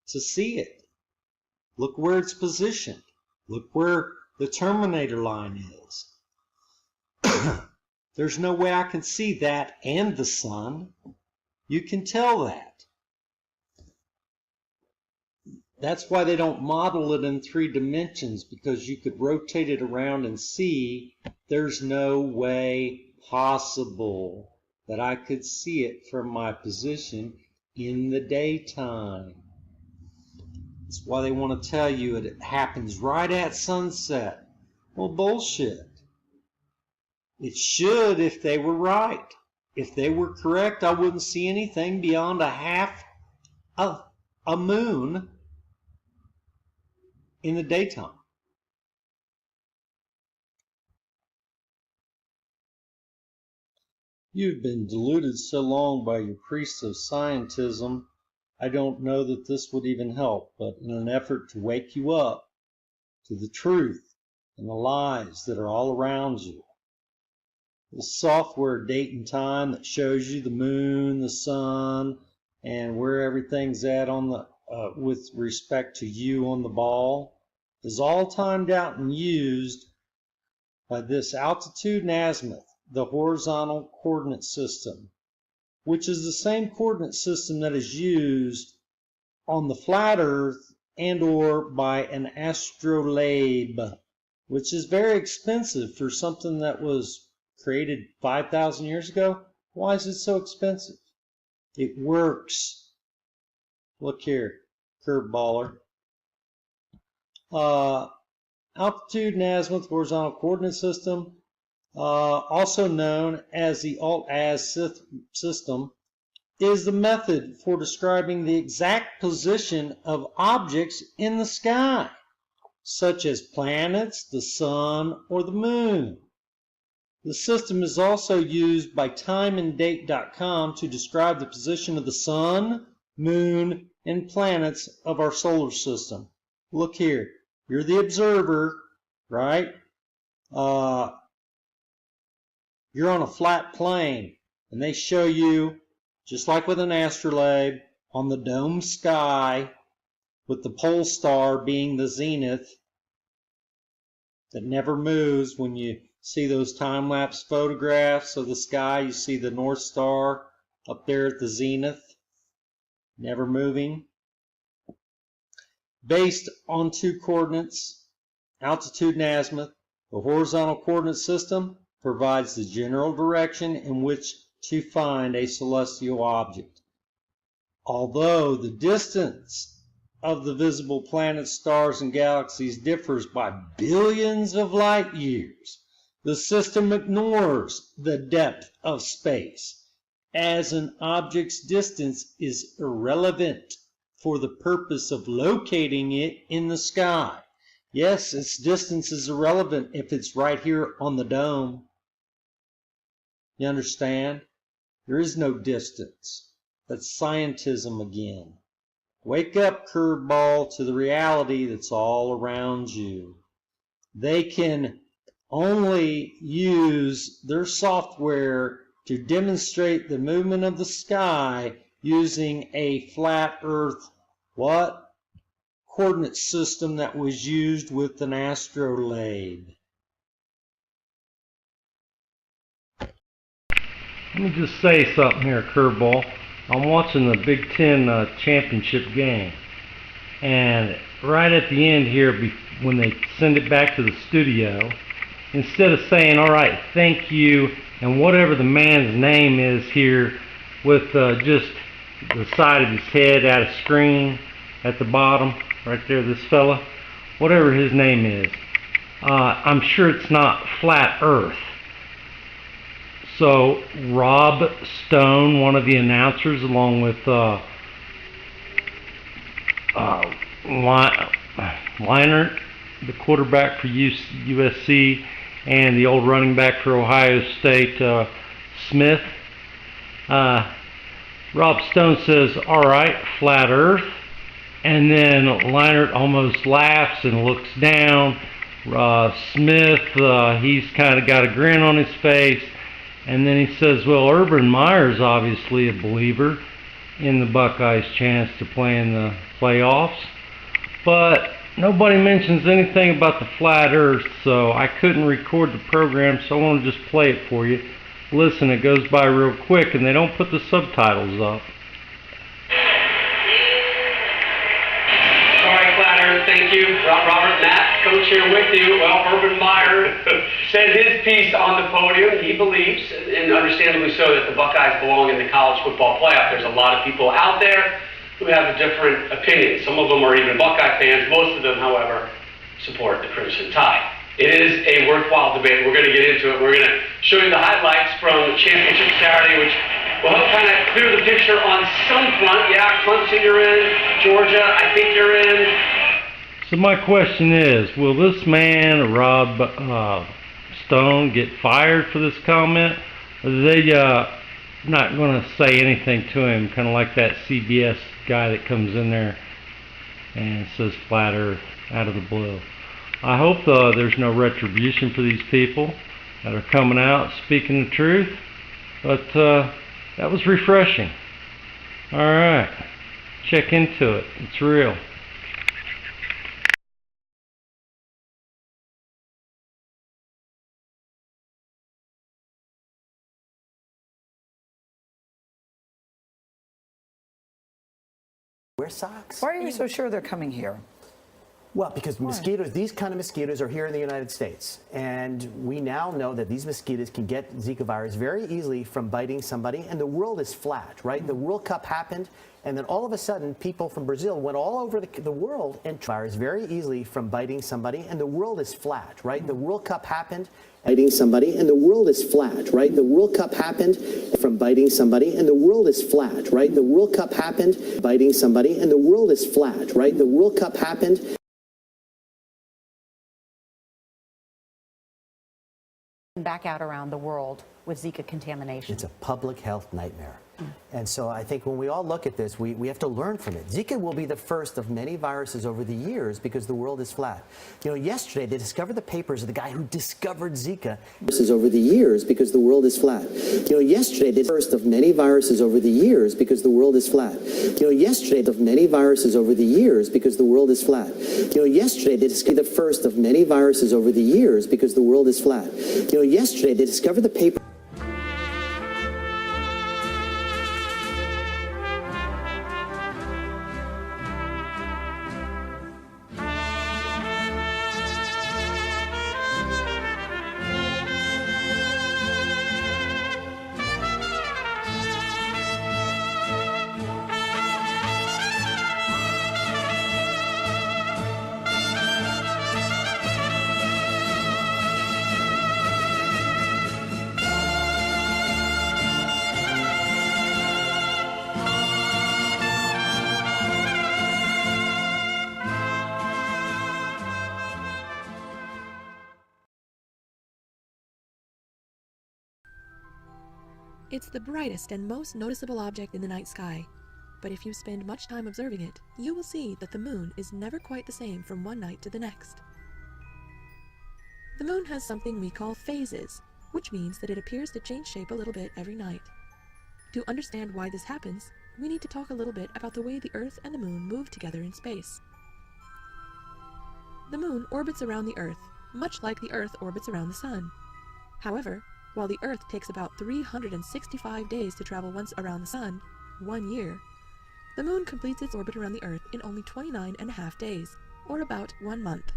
to see it. Look where it's positioned. Look where the terminator line is. There's no way I can see that and the sun. You can tell that. That's why they don't model it in 3 dimensions, because you could rotate it around and see. There's no way possible that I could see it from my position in the daytime. That's why they want to tell you it happens right at sunset. Well, bullshit. It should if they were right. If they were correct, I wouldn't see anything beyond a half of a moon in the daytime. You've been deluded so long by your priests of scientism, I don't know that this would even help, but in an effort to wake you up to the truth and the lies that are all around you. The software Date and Time that shows you the moon, the sun, and where everything's at on the with respect to U on the ball is all timed out and used by this altitude and azimuth, the horizontal coordinate system, which is the same coordinate system that is used on the flat Earth and or by an astrolabe, which is very expensive for something that was created 5,000 years ago. Why is it so expensive? It works. Look here, curveballer. Altitude and azimuth horizontal coordinate system, also known as the alt-az system, is the method for describing the exact position of objects in the sky, such as planets, the sun, or the moon. The system is also used by timeanddate.com to describe the position of the sun, moon, and planets of our solar system. Look here. You're the observer, right? You're on a flat plane, and they show you, just like with an astrolabe, on the dome sky, with the pole star being the zenith that never moves. When you see those time-lapse photographs of the sky, you see the North Star up there at the zenith, never moving. Based on two coordinates, altitude and azimuth, the horizontal coordinate system provides the general direction in which to find a celestial object. Although the distance of the visible planets, stars, and galaxies differs by billions of light years, the system ignores the depth of space, as an object's distance is irrelevant for the purpose of locating it in the sky. Yes, its distance is irrelevant if it's right here on the dome. You understand? There is no distance. That's scientism again. Wake up, curveball, to the reality that's all around you. They can only use their software to demonstrate the movement of the sky using a flat Earth coordinate system that was used with an astrolabe. Let me just say something here, curveball. I'm watching the Big Ten championship game, and right at the end here, when they send it back to the studio, instead of saying, all right, thank you, and whatever the man's name is here with just the side of his head at a screen at the bottom, right there, this fella, whatever his name is, I'm sure it's not Flat Earth. So Rob Stone, one of the announcers, along with Leinart, the quarterback for USC, and the old running back for Ohio State, Smith. Rob Stone says, all right, Flat Earth. And then Leinart almost laughs and looks down. Smith, he's kind of got a grin on his face. And then he says, well, Urban Meyer's obviously a believer in the Buckeyes' chance to play in the playoffs. But nobody mentions anything about the flat Earth, so I couldn't record the program, so I want to just play it for you. Listen, it goes by real quick, and they don't put the subtitles up. Thank you, Robert Matt, coach here with you. Well, Urban Meyer said his piece on the podium. He believes, and understandably so, that the Buckeyes belong in the college football playoff. There's a lot of people out there who have a different opinion. Some of them are even Buckeye fans. Most of them, however, support the Crimson Tide. It is a worthwhile debate. We're going to get into it. We're going to show you the highlights from Championship Saturday, which will help kind of clear the picture on some front. Yeah, Clemson, you're in. Georgia, I think you're in. So my question is, will this man, Rob Stone, get fired for this comment? Or are they not going to say anything to him, kind of like that CBS guy that comes in there and says flat Earth out of the blue? I hope there's no retribution for these people that are coming out speaking the truth. But that was refreshing. All right. Check into it. It's real. Wear socks. Why are you so sure they're coming here? Well, because mosquitoes, these kind of mosquitoes are here in the United States. And we now know that these mosquitoes can get Zika virus very easily from biting somebody. And the world is flat, right? The World Cup happened. And then all of a sudden, people from Brazil went all over the world and virus very easily from biting somebody. And the world is flat, right? The World Cup happened. Biting somebody, and the world is flat, right? The World Cup happened from biting somebody, and the world is flat, right? The World Cup happened biting somebody, and the world is flat, right? The World Cup happened. Back out around the world with Zika contamination. It's a public health nightmare. And so I think when we all look at this, we have to learn from it. Zika will be the first of many viruses over the years because the world is flat. You know, yesterday they discovered the papers of the guy who discovered Zika. Viruses over the years because the world is flat. You know, yesterday the first of many viruses over the years because the world is flat. You know, yesterday of many viruses over the years because the world is flat. You know, yesterday they discovered the first of many viruses over the years because the world is flat. You know, yesterday they discovered the paper. It's the brightest and most noticeable object in the night sky, but if you spend much time observing it, you will see that the moon is never quite the same from one night to the next. The moon has something we call phases, which means that it appears to change shape a little bit every night. To understand why this happens, we need to talk a little bit about the way the Earth and the moon move together in space. The moon orbits around the Earth, much like the Earth orbits around the sun. However, while the Earth takes about 365 days to travel once around the sun, 1 year, the moon completes its orbit around the Earth in only 29.5 days, or about 1 month.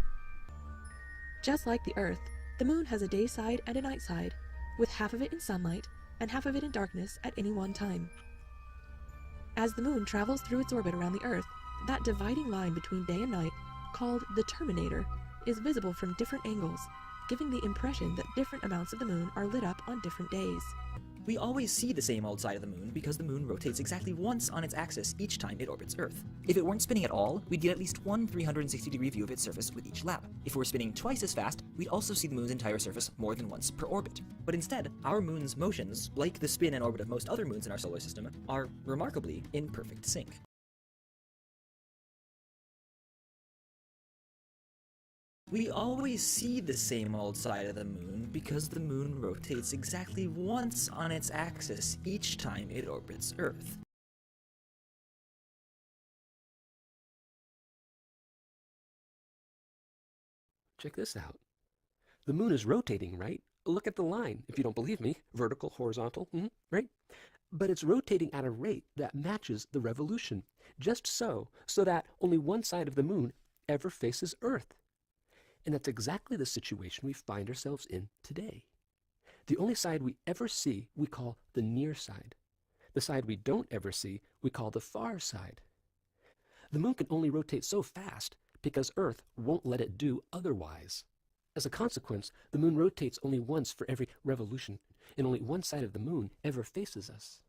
Just like the Earth, the moon has a day side and a night side, with half of it in sunlight and half of it in darkness at any one time. As the moon travels through its orbit around the Earth, that dividing line between day and night, called the terminator, is visible from different angles, giving the impression that different amounts of the moon are lit up on different days. We always see the same old side of the moon because the moon rotates exactly once on its axis each time it orbits Earth. If it weren't spinning at all, we'd get at least one 360-degree view of its surface with each lap. If it were spinning twice as fast, we'd also see the moon's entire surface more than once per orbit. But instead, our moon's motions, like the spin and orbit of most other moons in our solar system, are remarkably in perfect sync. We always see the same old side of the moon because the moon rotates exactly once on its axis each time it orbits Earth. Check this out. The moon is rotating, right? Look at the line, if you don't believe me. Vertical, horizontal, right? But it's rotating at a rate that matches the revolution. Just so that only one side of the moon ever faces Earth. And that's exactly the situation we find ourselves in today. The only side we ever see, we call the near side. The side we don't ever see, we call the far side. The moon can only rotate so fast because Earth won't let it do otherwise. As a consequence, the moon rotates only once for every revolution, and only one side of the moon ever faces us.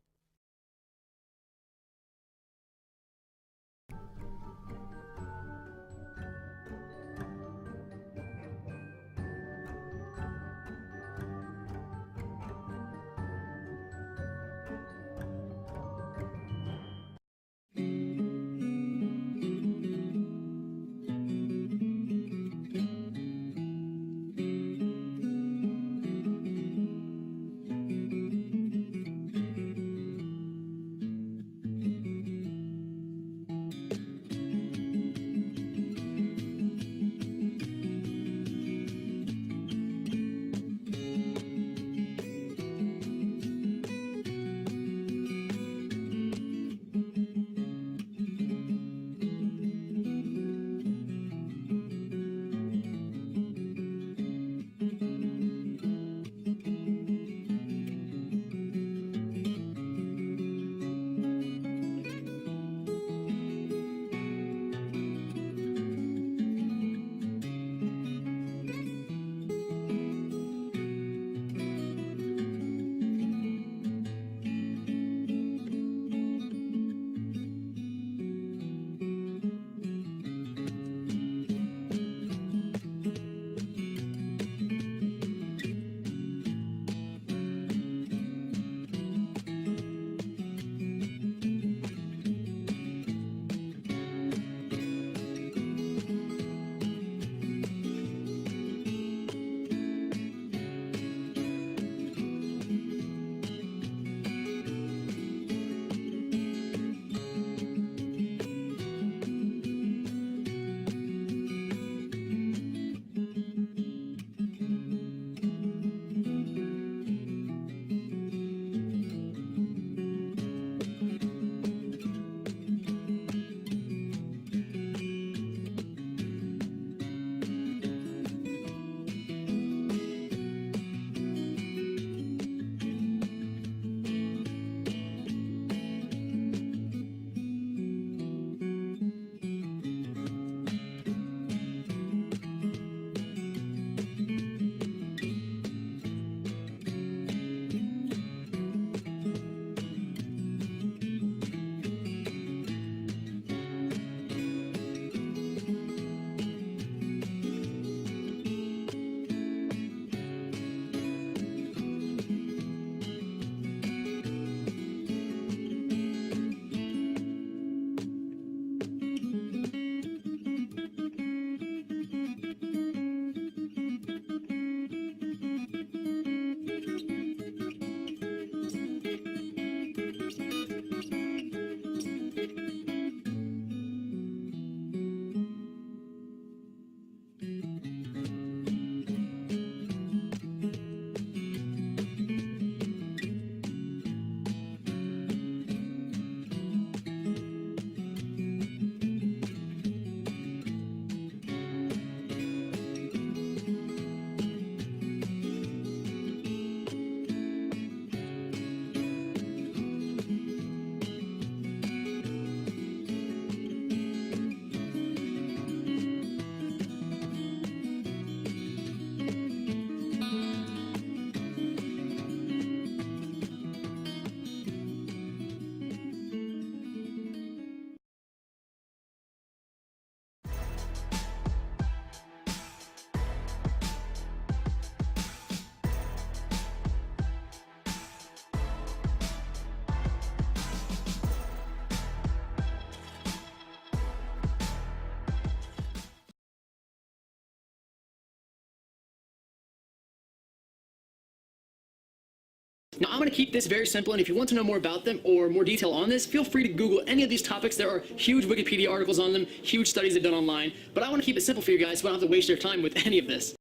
Now, I'm going to keep this very simple, and if you want to know more about them or more detail on this, feel free to Google any of these topics. There are huge Wikipedia articles on them, huge studies they've done online, but I want to keep it simple for you guys so I don't have to waste your time with any of this.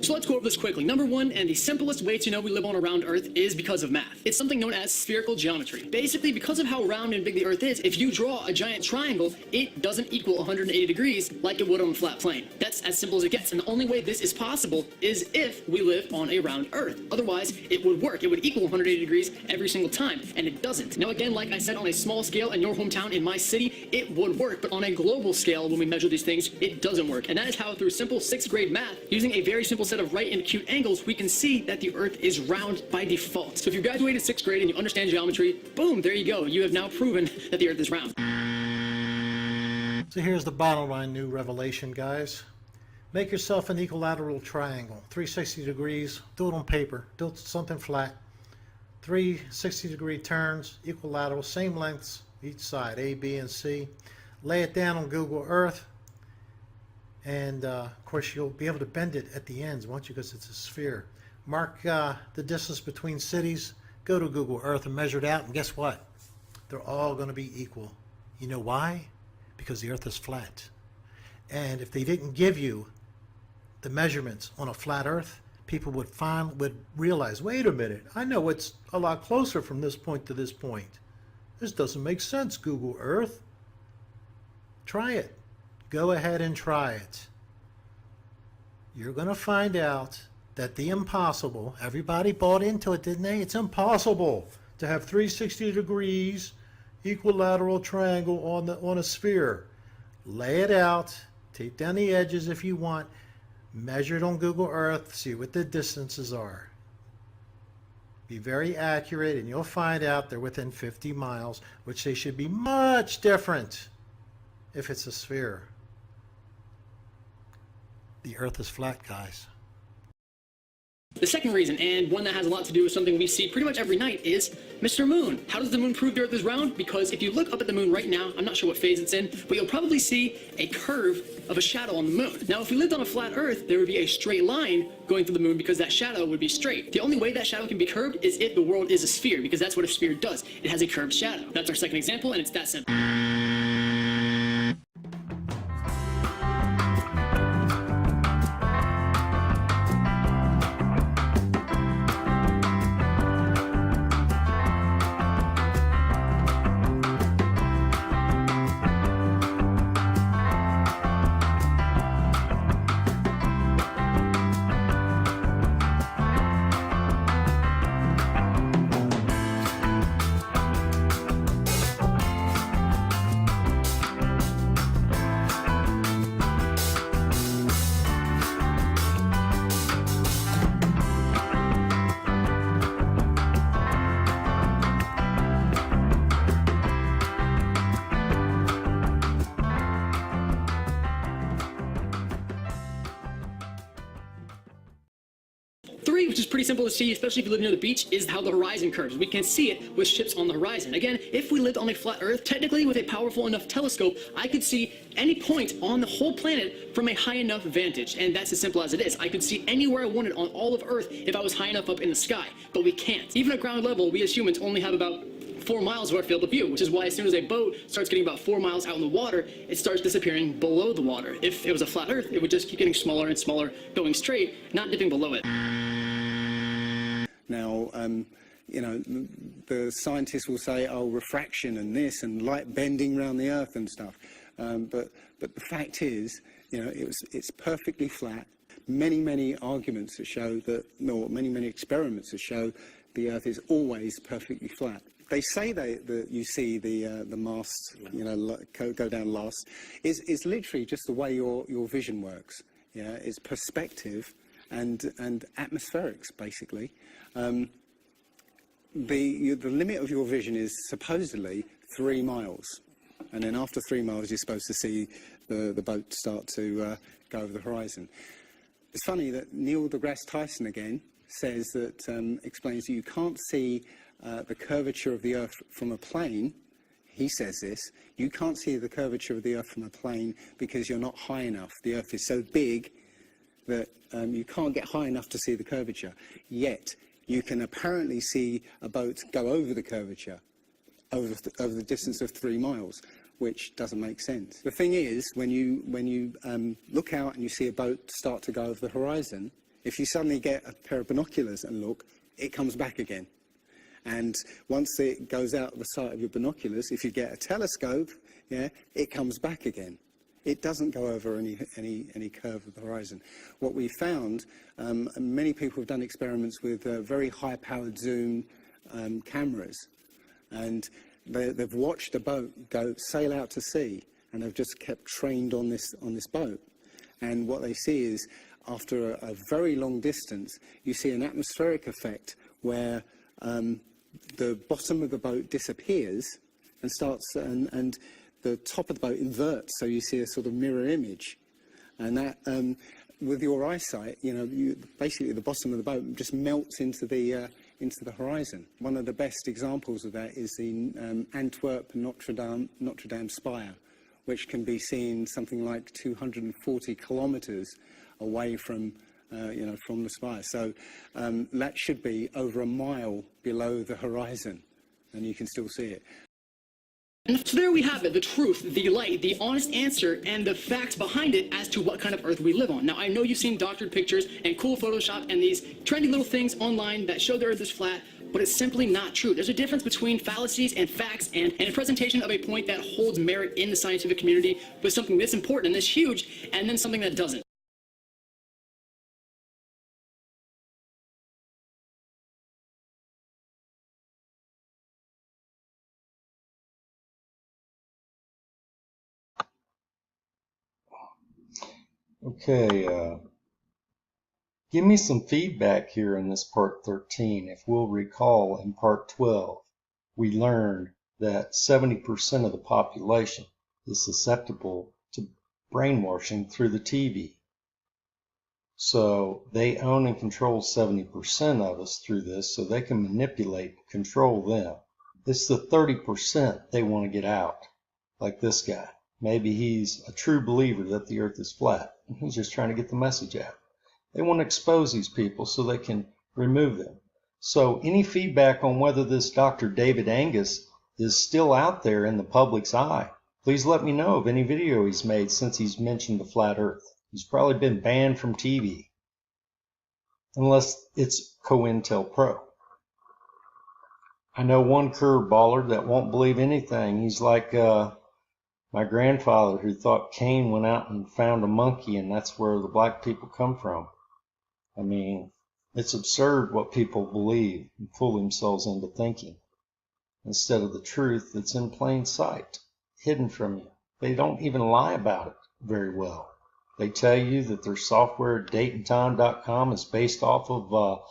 So let's go over this quickly. Number one, and the simplest way to know we live on a round Earth is because of math. It's something known as spherical geometry. Basically, because of how round and big the Earth is, if you draw a giant triangle, it doesn't equal 180 degrees like it would on a flat plane. That's as simple as it gets, and the only way this is possible is if we live on a round Earth. Otherwise, it would work. It would equal 180 degrees every single time, and it doesn't. Now again, like I said, on a small scale in your hometown, in my city, it would work, but on a global scale, when we measure these things, it doesn't work. And that is how, through simple 6th grade math, using a very simple set of right and acute angles, we can see that the Earth is round by default. So if you graduated 6th grade and you understand geometry, boom, there you go. You have now proven that the Earth is round. So here's the bottom line new revelation, guys. Make yourself an equilateral triangle, 360 degrees, do it on paper, do something flat. 3 60-degree turns, equilateral, same lengths each side, A, B, and C. Lay it down on Google Earth. And of course you'll be able to bend it at the ends, won't you, because it's a sphere. Mark the distance between cities, go to Google Earth and measure it out, and guess what? They're all going to be equal. You know why? Because the Earth is flat. And if they didn't give you the measurements on a flat Earth, people would realize, wait a minute, I know it's a lot closer from this point to this point. This doesn't make sense, Google Earth. Try it. Go ahead and try it. You're going to find out that the impossible, everybody bought into it, didn't they? It's impossible to have 360 degrees equilateral triangle on a sphere. Lay it out, take down the edges if you want, measure it on Google Earth, see what the distances are. Be very accurate, and you'll find out they're within 50 miles, which they should be much different if it's a sphere. The Earth is flat, guys. The second reason, and one that has a lot to do with something we see pretty much every night, is Mr. Moon. How does the moon prove the Earth is round? Because if you look up at the moon right now, I'm not sure what phase it's in, but you'll probably see a curve of a shadow on the moon. Now, if we lived on a flat Earth, there would be a straight line going through the moon because that shadow would be straight. The only way that shadow can be curved is if the world is a sphere, because that's what a sphere does. It has a curved shadow. That's our second example, and it's that simple. Three, which is pretty simple to see, especially if you live near the beach, is how the horizon curves. We can see it with ships on the horizon. Again, if we lived on a flat Earth, technically with a powerful enough telescope, I could see any point on the whole planet from a high enough vantage, and that's as simple as it is. I could see anywhere I wanted on all of Earth if I was high enough up in the sky, but we can't. Even at ground level, we as humans only have about 4 miles of our field of view, which is why as soon as a boat starts getting about 4 miles out in the water, it starts disappearing below the water. If it was a flat Earth, it would just keep getting smaller and smaller, going straight, not dipping below it. Now, you know, the scientists will say, oh, refraction and this and light bending around the Earth and stuff. But the fact is, you know, it's perfectly flat. Many arguments that show that, no, many experiments that show the Earth is always perfectly flat. They say that you see the masts, you know, go down last. Is literally just the way your vision works. Yeah, it's perspective and atmospherics basically. The limit of your vision is supposedly 3 miles, and then after 3 miles you're supposed to see the boat start to go over the horizon. It's funny that Neil deGrasse Tyson again says that explains that you can't see the curvature of the Earth from a plane. He says this: you can't see the curvature of the Earth from a plane because you're not high enough. The Earth is so big that you can't get high enough to see the curvature, yet you can apparently see a boat go over the curvature over the distance of 3 miles, which doesn't make sense. The thing is, when you look out and you see a boat start to go over the horizon, if you suddenly get a pair of binoculars and look, it comes back again. And once it goes out of the sight of your binoculars, if you get a telescope, yeah, it comes back again. It doesn't go over any curve of the horizon. What we found, many people have done experiments with very high-powered zoom cameras, and they've watched a boat sail out to sea, and they've just kept trained on this boat. And what they see is, after a very long distance, you see an atmospheric effect where the bottom of the boat disappears and starts, and the top of the boat inverts, so you see a sort of mirror image. And that, with your eyesight, basically the bottom of the boat just melts into the horizon. One of the best examples of that is the Antwerp Notre Dame spire, which can be seen something like 240 kilometers away from from the spire. So that should be over a mile below the horizon, and you can still see it. And so there we have it, the truth, the light, the honest answer, and the facts behind it as to what kind of Earth we live on. Now, I know you've seen doctored pictures and cool Photoshop and these trendy little things online that show the Earth is flat, but it's simply not true. There's a difference between fallacies and facts and a presentation of a point that holds merit in the scientific community with something this important and this huge, and then something that doesn't. Okay, give me some feedback here in this part 13. If we'll recall, in part 12, we learned that 70% of the population is susceptible to brainwashing through the TV. So they own and control 70% of us through this, so they can manipulate and control them. It's the 30% they want to get out, like this guy. Maybe he's a true believer that the earth is flat, and he's just trying to get the message out. They want to expose these people so they can remove them. So any feedback on whether this Dr. David Angus is still out there in the public's eye, please let me know of any video he's made since he's mentioned the flat earth. He's probably been banned from TV, unless it's COINTELPRO. I know one curveballer that won't believe anything. He's like my grandfather, who thought Cain went out and found a monkey and that's where the black people come from. I mean, it's absurd what people believe and fool themselves into thinking, instead of the truth that's in plain sight, hidden from you. They don't even lie about it very well. They tell you that their software, dateandtime.com, is based off of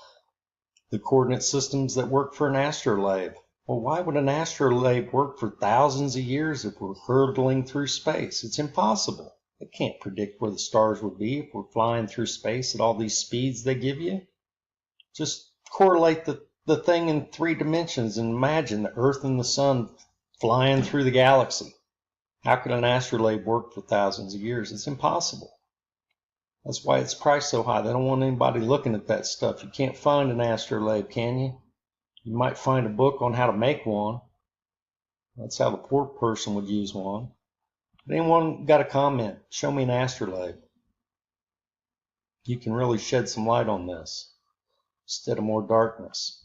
the coordinate systems that work for an astrolabe. Well, why would an astrolabe work for thousands of years if we're hurtling through space? It's impossible. They can't predict where the stars would be if we're flying through space at all these speeds they give you. Just correlate the thing in 3 dimensions and imagine the Earth and the Sun flying through the galaxy. How could an astrolabe work for thousands of years? It's impossible. That's why it's priced so high. They don't want anybody looking at that stuff. You can't find an astrolabe, can you? You might find a book on how to make one. That's how the poor person would use one. But anyone got a comment? Show me an astrolabe. You can really shed some light on this instead of more darkness.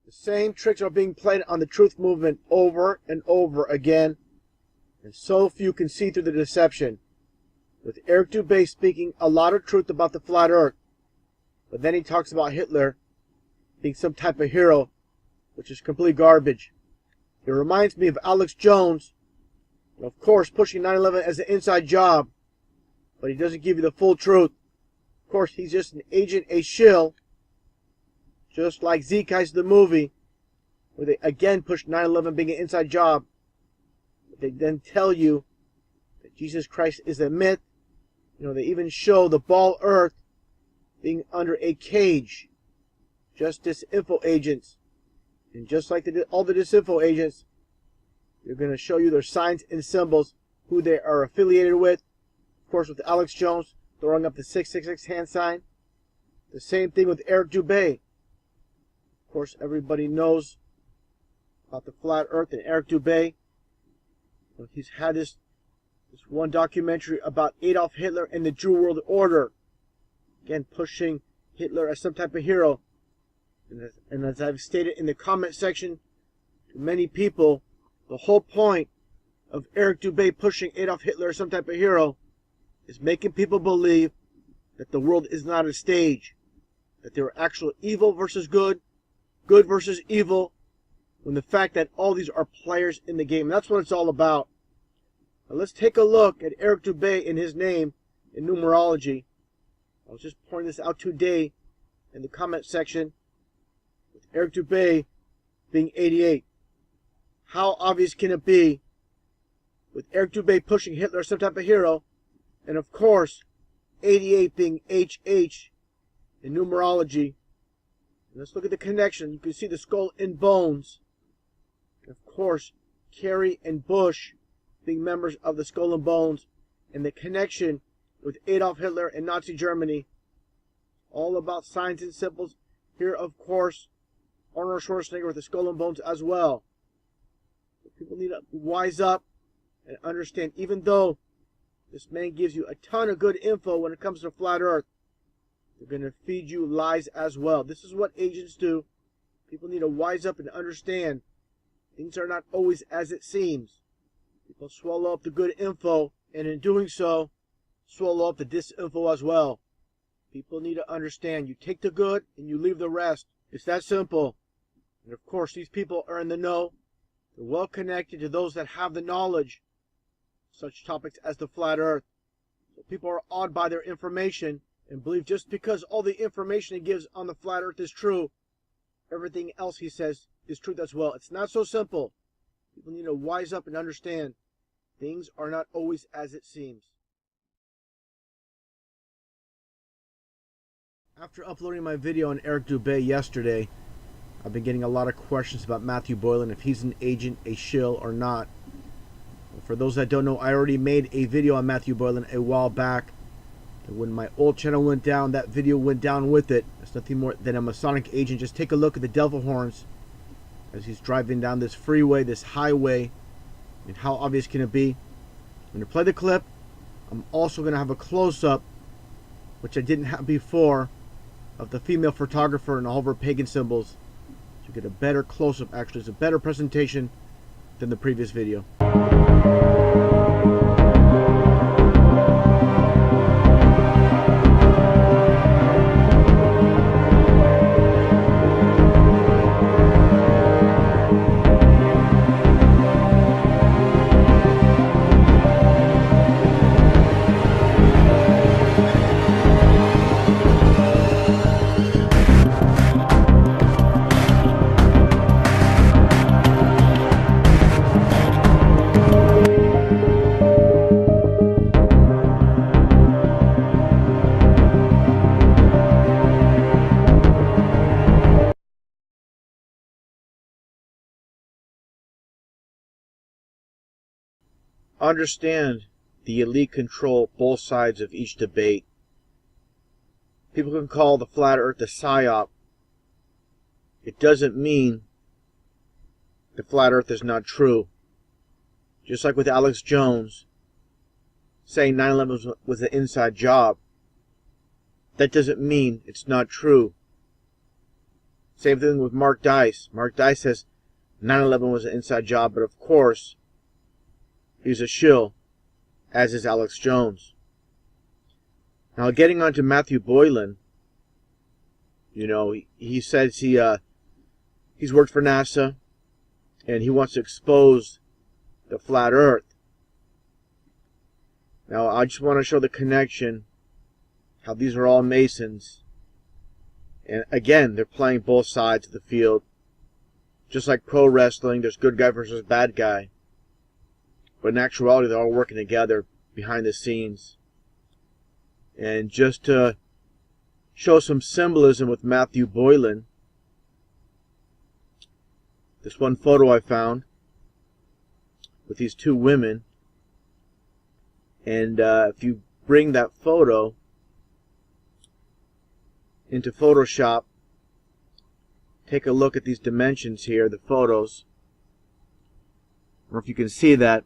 The same tricks are being played on the truth movement over and over again, and so few can see through the deception. With Eric Dubay speaking a lot of truth about the flat earth, but then he talks about Hitler being some type of hero, which is complete garbage. It reminds me of Alex Jones, and of course pushing 9/11 as an inside job, but he doesn't give you the full truth. Of course, he's just an agent, a shill, just like Zeitgeist the movie, where they again pushed 9/11 being an inside job. They then tell you that Jesus Christ is a myth. You know, they even show the ball Earth being under a cage. Just disinfo agents. And just like all the disinfo agents, they're going to show you their signs and symbols, who they are affiliated with. Of course, with Alex Jones throwing up the 666 hand sign. The same thing with Eric Dubé. Of course, everybody knows about the flat earth and Eric Dubé. He's had this one documentary about Adolf Hitler and the New World Order. Again, pushing Hitler as some type of hero. And as I've stated in the comment section to many people, the whole point of Eric Dubé pushing Adolf Hitler as some type of hero is making people believe that the world is not a stage. That there are actual evil versus good, good versus evil, when the fact that all these are players in the game. And that's what it's all about. Now let's take a look at Eric Dubé in his name in numerology. I was just pointing this out today in the comment section. With Eric Dubé being 88. How obvious can it be with Eric Dubé pushing Hitler as some type of hero, and of course 88 being HH in numerology. And let's look at the connection. You can see the skull and bones. And of course, Kerry and Bush being members of the Skull and Bones, and the connection with Adolf Hitler and Nazi Germany. All about signs and symbols. Here, of course, Arnold Schwarzenegger with the Skull and Bones as well. People need to wise up and understand, even though this man gives you a ton of good info when it comes to flat earth, they're going to feed you lies as well. This is what agents do. People need to wise up and understand things are not always as it seems. People swallow up the good info, and in doing so, swallow up the disinfo as well. People need to understand, you take the good and you leave the rest. It's that simple. And of course, these people are in the know. They're well connected to those that have the knowledge, such topics as the flat earth. So people are awed by their information and believe just because all the information he gives on the flat earth is true, everything else he says is truth as well. It's not so simple. People need to wise up and understand things are not always as it seems. After uploading my video on Eric Dubé yesterday, I've been getting a lot of questions about Matthew Boylan, if he's an agent, a shill, or not. For those that don't know, I already made a video on Matthew Boylan a while back. And when my old channel went down, that video went down with it. It's nothing more than a Masonic agent. Just take a look at the devil horns as he's driving down this freeway, this highway. And how obvious can it be? When you play the clip, I'm also going to have a close-up, which I didn't have before, of the female photographer and all of her pagan symbols. So you get a better close-up, actually. It's a better presentation than the previous video. Understand, the elite control both sides of each debate. People can call the flat earth a psyop. It doesn't mean the flat earth is not true. Just like with Alex Jones saying 9/11 was an inside job, that doesn't mean it's not true. Same thing with Mark Dice. Mark Dice says 9/11 was an inside job, but of course he's a shill, as is Alex Jones. Now, getting on to Matthew Boylan, you know, he says he's worked for NASA, and he wants to expose the flat earth. Now, I just want to show the connection, how these are all Masons. And again, they're playing both sides of the field. Just like pro wrestling, there's good guy versus bad guy. but in actuality, they're all working together behind the scenes. And just to show some symbolism with Matthew Boylan, this one photo I found with these two women, and if you bring that photo into Photoshop, take a look at these dimensions here, the photos. I don't know if you can see that,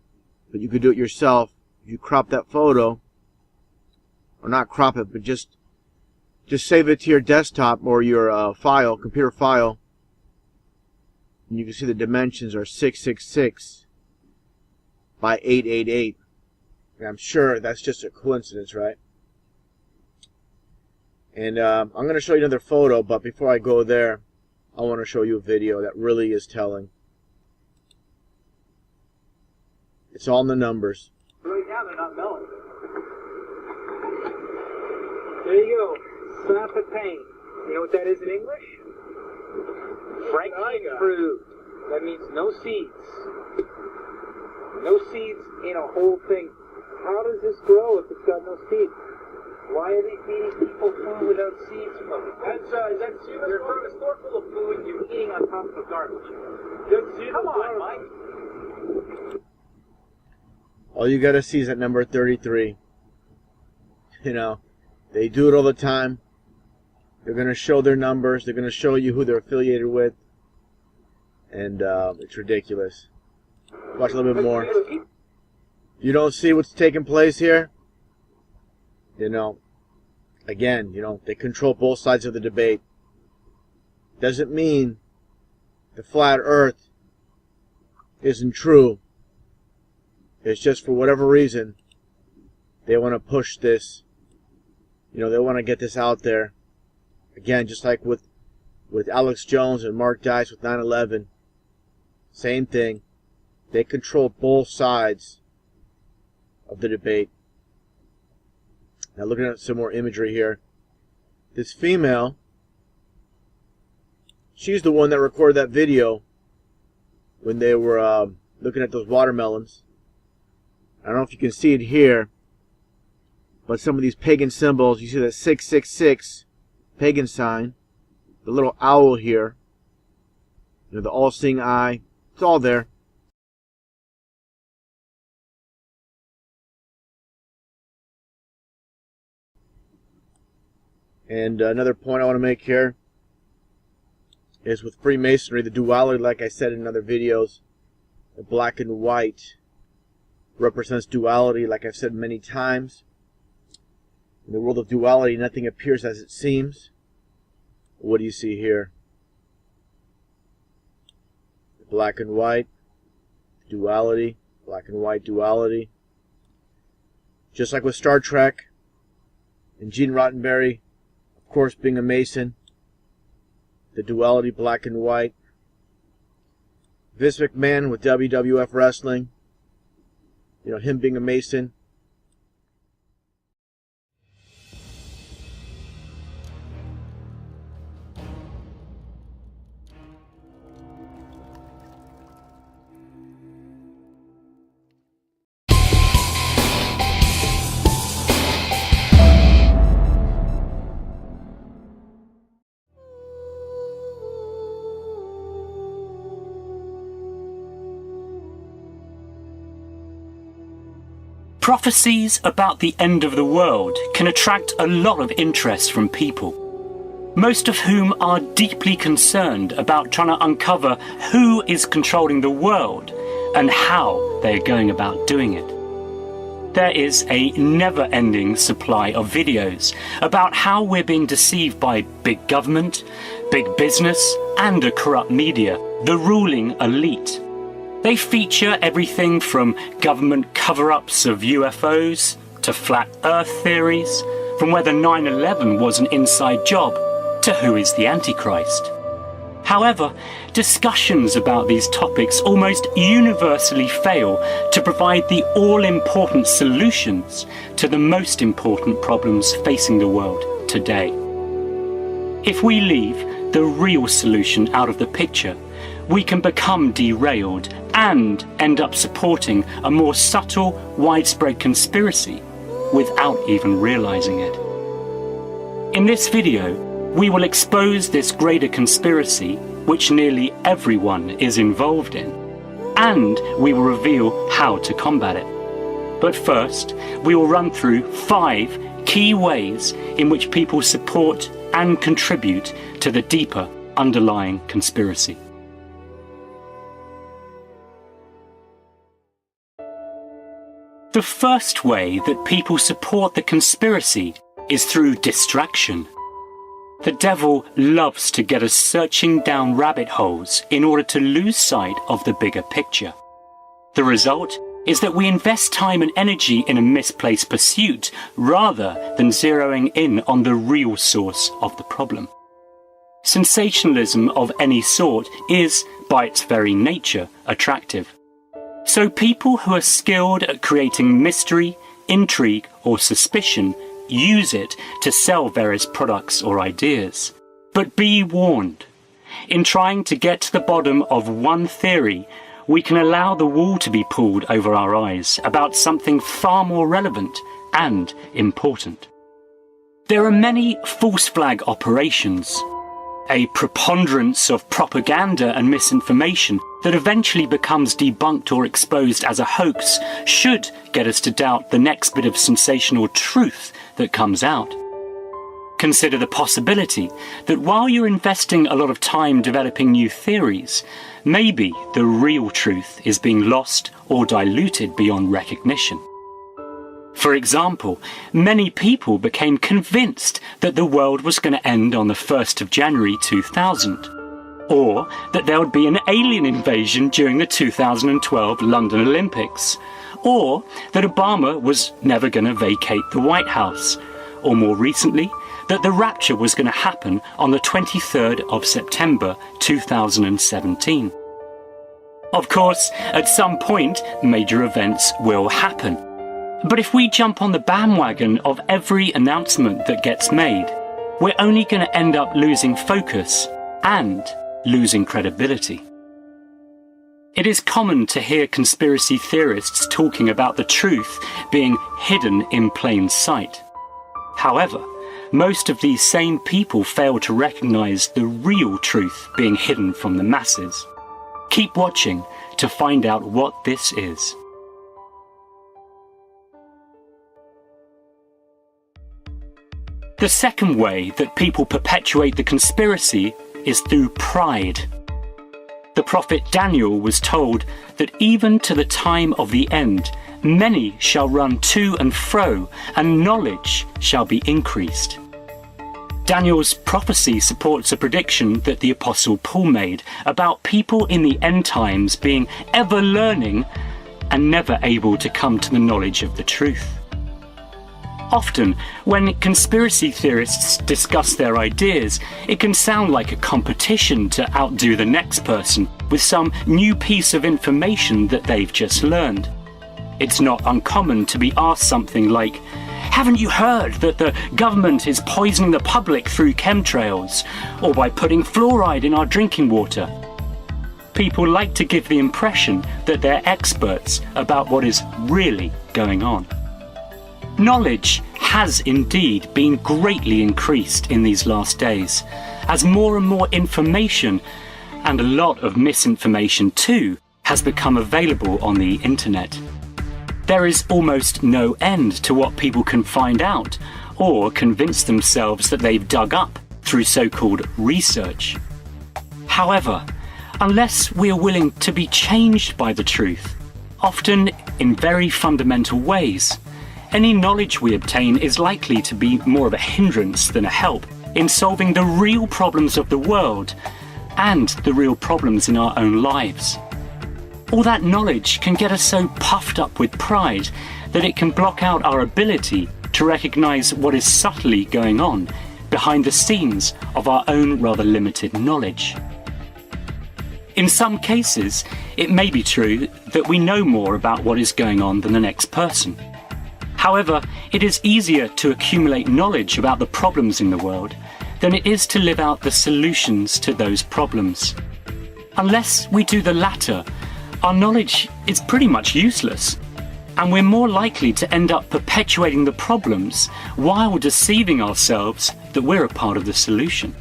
but you could do it yourself. If you crop that photo, or not crop it, but just save it to your desktop or your file, computer file, and you can see the dimensions are 666 by 888. And I'm sure that's just a coincidence, right? And I'm going to show you another photo, but before I go there, I want to show you a video that really is telling. It's all in the numbers. Right now they're not melting. There you go. Sap of pain. You know what that is in English? Frankie fruit. That means no seeds. No seeds in a whole thing. How does this grow if it's got no seeds? Why are they feeding people food without seeds from it? Is that serious? You're throwing a store full of food, you're eating on top of garbage. Come on, Mike. All you gotta see is that number 33. You know, they do it all the time. They're gonna show their numbers. They're gonna show you who they're affiliated with, and it's ridiculous. Watch a little bit more. You don't see what's taking place here? You know, again, you know, they control both sides of the debate. Doesn't mean the flat earth isn't true. It's just for whatever reason, they want to push this. You know, they want to get this out there. Again, just like with Alex Jones and Mark Dice with 9/11. Same thing. They control both sides of the debate. Now looking at some more imagery here. This female, she's the one that recorded that video when they were looking at those watermelons. I don't know if you can see it here, but some of these pagan symbols, you see that 666 pagan sign, the little owl here, you know, the all-seeing eye, it's all there. And another point I want to make here is with Freemasonry, the duality, like I said in other videos, the black and white represents duality, like I've said many times. In the world of duality, nothing appears as it seems. What do you see here? Black and white, duality, black and white duality. Just like with Star Trek and Gene Roddenberry, of course being a Mason, the duality, black and white. Vince McMahon with WWF Wrestling, you know, him being a Mason. Prophecies about the end of the world can attract a lot of interest from people, most of whom are deeply concerned about trying to uncover who is controlling the world and how they are going about doing it. There is a never-ending supply of videos about how we're being deceived by big government, big business, and a corrupt media, the ruling elite. They feature everything from government cover-ups of UFOs to flat earth theories, from whether 9/11 was an inside job to who is the Antichrist. However, discussions about these topics almost universally fail to provide the all-important solutions to the most important problems facing the world today. If we leave the real solution out of the picture, we can become derailed and end up supporting a more subtle, widespread conspiracy without even realizing it. In this video, we will expose this greater conspiracy, which nearly everyone is involved in, and we will reveal how to combat it. But first, we will run through 5 key ways in which people support and contribute to the deeper underlying conspiracy. The first way that people support the conspiracy is through distraction. The devil loves to get us searching down rabbit holes in order to lose sight of the bigger picture. The result is that we invest time and energy in a misplaced pursuit rather than zeroing in on the real source of the problem. Sensationalism of any sort is, by its very nature, attractive. So people who are skilled at creating mystery, intrigue, or suspicion use it to sell various products or ideas. But be warned, in trying to get to the bottom of one theory, we can allow the wool to be pulled over our eyes about something far more relevant and important. There are many false flag operations, a preponderance of propaganda and misinformation that eventually becomes debunked or exposed as a hoax should get us to doubt the next bit of sensational truth that comes out. Consider the possibility that while you're investing a lot of time developing new theories, maybe the real truth is being lost or diluted beyond recognition. For example, many people became convinced that the world was going to end on the 1st of January 2000, or that there would be an alien invasion during the 2012 London Olympics, or that Obama was never going to vacate the White House, or more recently, that the rapture was going to happen on the 23rd of September 2017. Of course, at some point, major events will happen. But if we jump on the bandwagon of every announcement that gets made, we're only going to end up losing focus and losing credibility. It is common to hear conspiracy theorists talking about the truth being hidden in plain sight. However, most of these same people fail to recognize the real truth being hidden from the masses. Keep watching to find out what this is. The second way that people perpetuate the conspiracy is through pride. The prophet Daniel was told that even to the time of the end, many shall run to and fro, and knowledge shall be increased. Daniel's prophecy supports a prediction that the Apostle Paul made about people in the end times being ever learning and never able to come to the knowledge of the truth. Often, when conspiracy theorists discuss their ideas, it can sound like a competition to outdo the next person with some new piece of information that they've just learned. It's not uncommon to be asked something like, "Haven't you heard that the government is poisoning the public through chemtrails, or by putting fluoride in our drinking water?" People like to give the impression that they're experts about what is really going on. Knowledge has indeed been greatly increased in these last days, as more and more information, and a lot of misinformation too, has become available on the internet. There is almost no end to what people can find out or convince themselves that they've dug up through so-called research. However, unless we are willing to be changed by the truth, often in very fundamental ways, any knowledge we obtain is likely to be more of a hindrance than a help in solving the real problems of the world and the real problems in our own lives. All that knowledge can get us so puffed up with pride that it can block out our ability to recognize what is subtly going on behind the scenes of our own rather limited knowledge. In some cases, it may be true that we know more about what is going on than the next person. However, it is easier to accumulate knowledge about the problems in the world than it is to live out the solutions to those problems. Unless we do the latter, our knowledge is pretty much useless, and we're more likely to end up perpetuating the problems while deceiving ourselves that we're a part of the solution.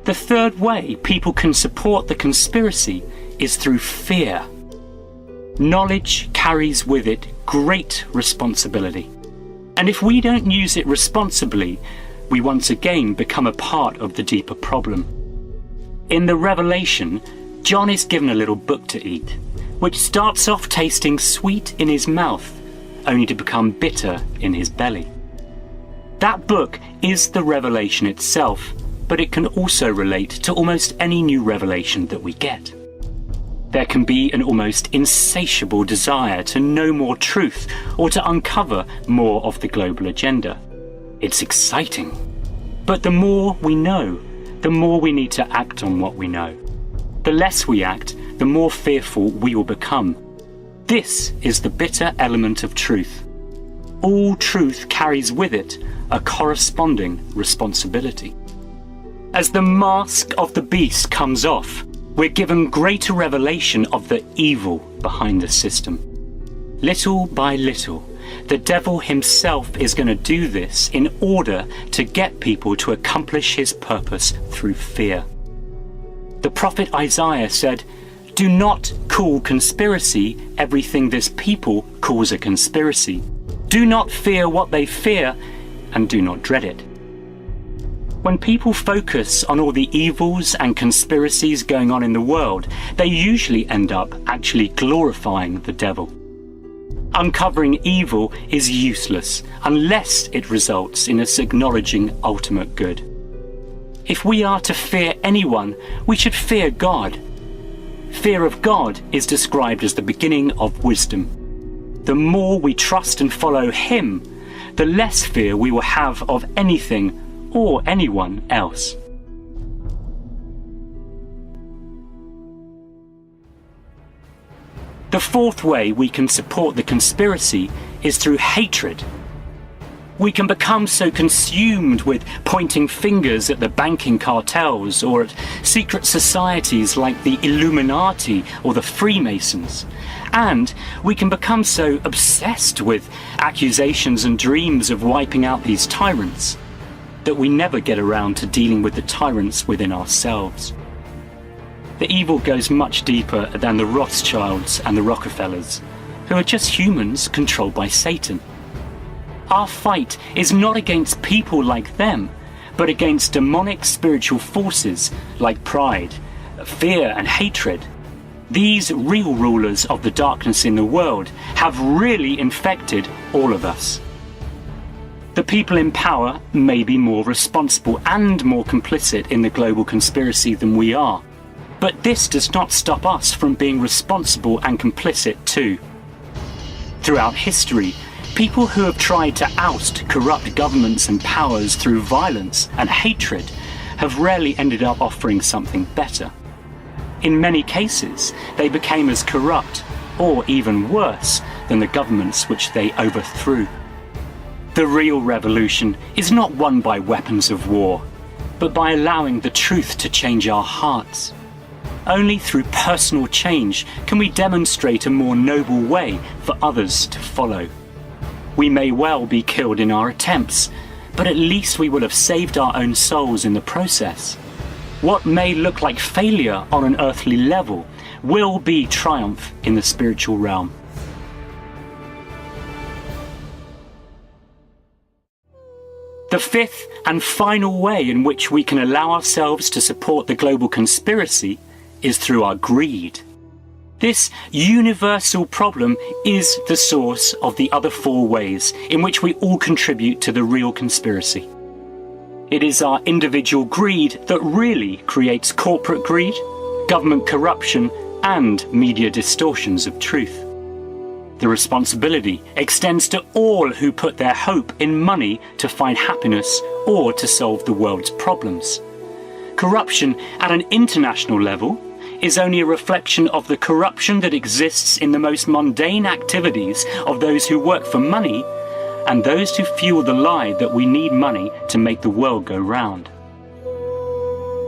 The third way people can support the conspiracy is through fear. Knowledge carries with it great responsibility, and if we don't use it responsibly, we once again become a part of the deeper problem. In the Revelation, John is given a little book to eat, which starts off tasting sweet in his mouth, only to become bitter in his belly. That book is the Revelation itself, but it can also relate to almost any new revelation that we get. There can be an almost insatiable desire to know more truth or to uncover more of the global agenda. It's exciting. But the more we know, the more we need to act on what we know. The less we act, the more fearful we will become. This is the bitter element of truth. All truth carries with it a corresponding responsibility. As the mask of the beast comes off, we're given greater revelation of the evil behind the system. Little by little, the devil himself is going to do this in order to get people to accomplish his purpose through fear. The prophet Isaiah said, "Do not call conspiracy everything this people calls a conspiracy. Do not fear what they fear, and do not dread it." When people focus on all the evils and conspiracies going on in the world, they usually end up actually glorifying the devil. Uncovering evil is useless unless it results in us acknowledging ultimate good. If we are to fear anyone, we should fear God. Fear of God is described as the beginning of wisdom. The more we trust and follow Him, the less fear we will have of anything or anyone else. The fourth way we can support the conspiracy is through hatred. We can become so consumed with pointing fingers at the banking cartels or at secret societies like the Illuminati or the Freemasons. And we can become so obsessed with accusations and dreams of wiping out these tyrants that we never get around to dealing with the tyrants within ourselves. The evil goes much deeper than the Rothschilds and the Rockefellers, who are just humans controlled by Satan. Our fight is not against people like them, but against demonic spiritual forces like pride, fear, and hatred. These real rulers of the darkness in the world have really infected all of us. The people in power may be more responsible and more complicit in the global conspiracy than we are, but this does not stop us from being responsible and complicit too. Throughout history, people who have tried to oust corrupt governments and powers through violence and hatred have rarely ended up offering something better. In many cases, they became as corrupt, or even worse, than the governments which they overthrew. The real revolution is not won by weapons of war, but by allowing the truth to change our hearts. Only through personal change can we demonstrate a more noble way for others to follow. We may well be killed in our attempts, but at least we will have saved our own souls in the process. What may look like failure on an earthly level will be triumph in the spiritual realm. The fifth and final way in which we can allow ourselves to support the global conspiracy is through our greed. This universal problem is the source of the other four ways in which we all contribute to the real conspiracy. It is our individual greed that really creates corporate greed, government corruption, and media distortions of truth. The responsibility extends to all who put their hope in money to find happiness or to solve the world's problems. Corruption at an international level is only a reflection of the corruption that exists in the most mundane activities of those who work for money and those who fuel the lie that we need money to make the world go round.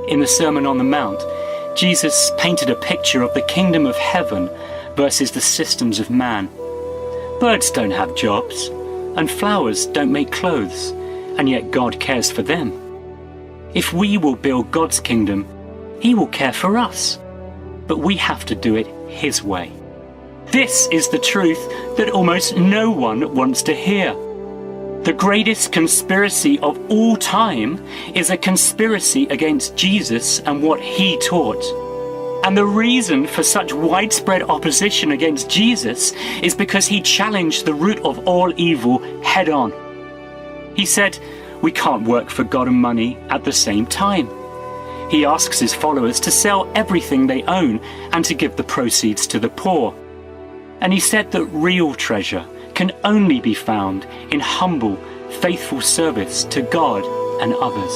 In the Sermon on the Mount, Jesus painted a picture of the kingdom of heaven versus the systems of man. Birds don't have jobs, and flowers don't make clothes, and yet God cares for them. If we will build God's kingdom, He will care for us, but we have to do it His way. This is the truth that almost no one wants to hear. The greatest conspiracy of all time is a conspiracy against Jesus and what He taught. And the reason for such widespread opposition against Jesus is because He challenged the root of all evil head on. He said, we can't work for God and money at the same time. He asks His followers to sell everything they own and to give the proceeds to the poor. And He said that real treasure can only be found in humble, faithful service to God and others.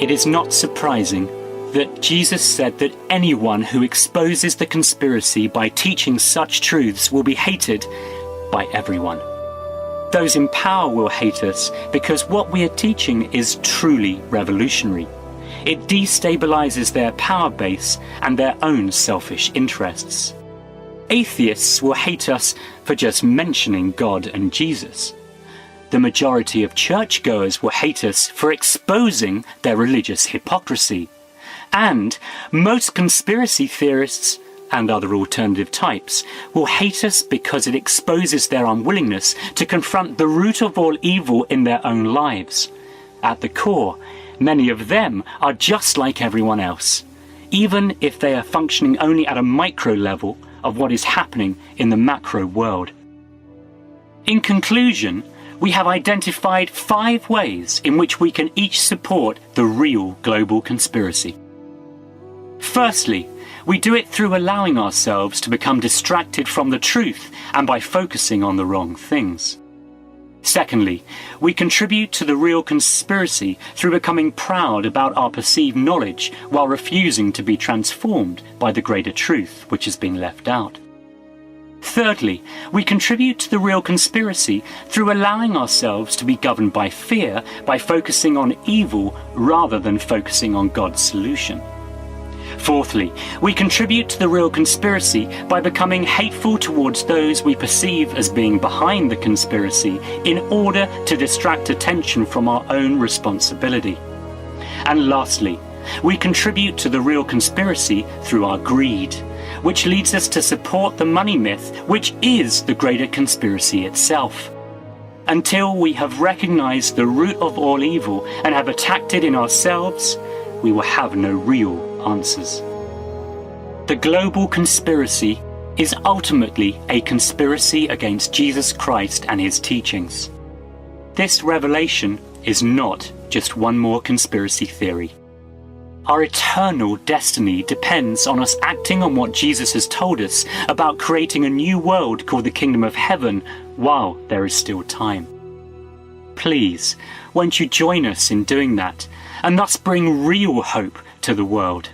It is not surprising that Jesus said that anyone who exposes the conspiracy by teaching such truths will be hated by everyone. Those in power will hate us because what we are teaching is truly revolutionary. It destabilizes their power base and their own selfish interests. Atheists will hate us for just mentioning God and Jesus. The majority of churchgoers will hate us for exposing their religious hypocrisy. And most conspiracy theorists and other alternative types will hate us because it exposes their unwillingness to confront the root of all evil in their own lives. At the core, many of them are just like everyone else, even if they are functioning only at a micro level of what is happening in the macro world. In conclusion, we have identified 5 ways in which we can each support the real global conspiracy. Firstly, we do it through allowing ourselves to become distracted from the truth and by focusing on the wrong things. Secondly, we contribute to the real conspiracy through becoming proud about our perceived knowledge while refusing to be transformed by the greater truth which has been left out. Thirdly, we contribute to the real conspiracy through allowing ourselves to be governed by fear by focusing on evil rather than focusing on God's solution. Fourthly, we contribute to the real conspiracy by becoming hateful towards those we perceive as being behind the conspiracy in order to distract attention from our own responsibility. And lastly, we contribute to the real conspiracy through our greed, which leads us to support the money myth, which is the greater conspiracy itself. Until we have recognized the root of all evil and have attacked it in ourselves, we will have no real answers. The global conspiracy is ultimately a conspiracy against Jesus Christ and His teachings. This revelation is not just one more conspiracy theory. Our eternal destiny depends on us acting on what Jesus has told us about creating a new world called the Kingdom of Heaven while there is still time. Please, won't you join us in doing that and thus bring real hope to the world?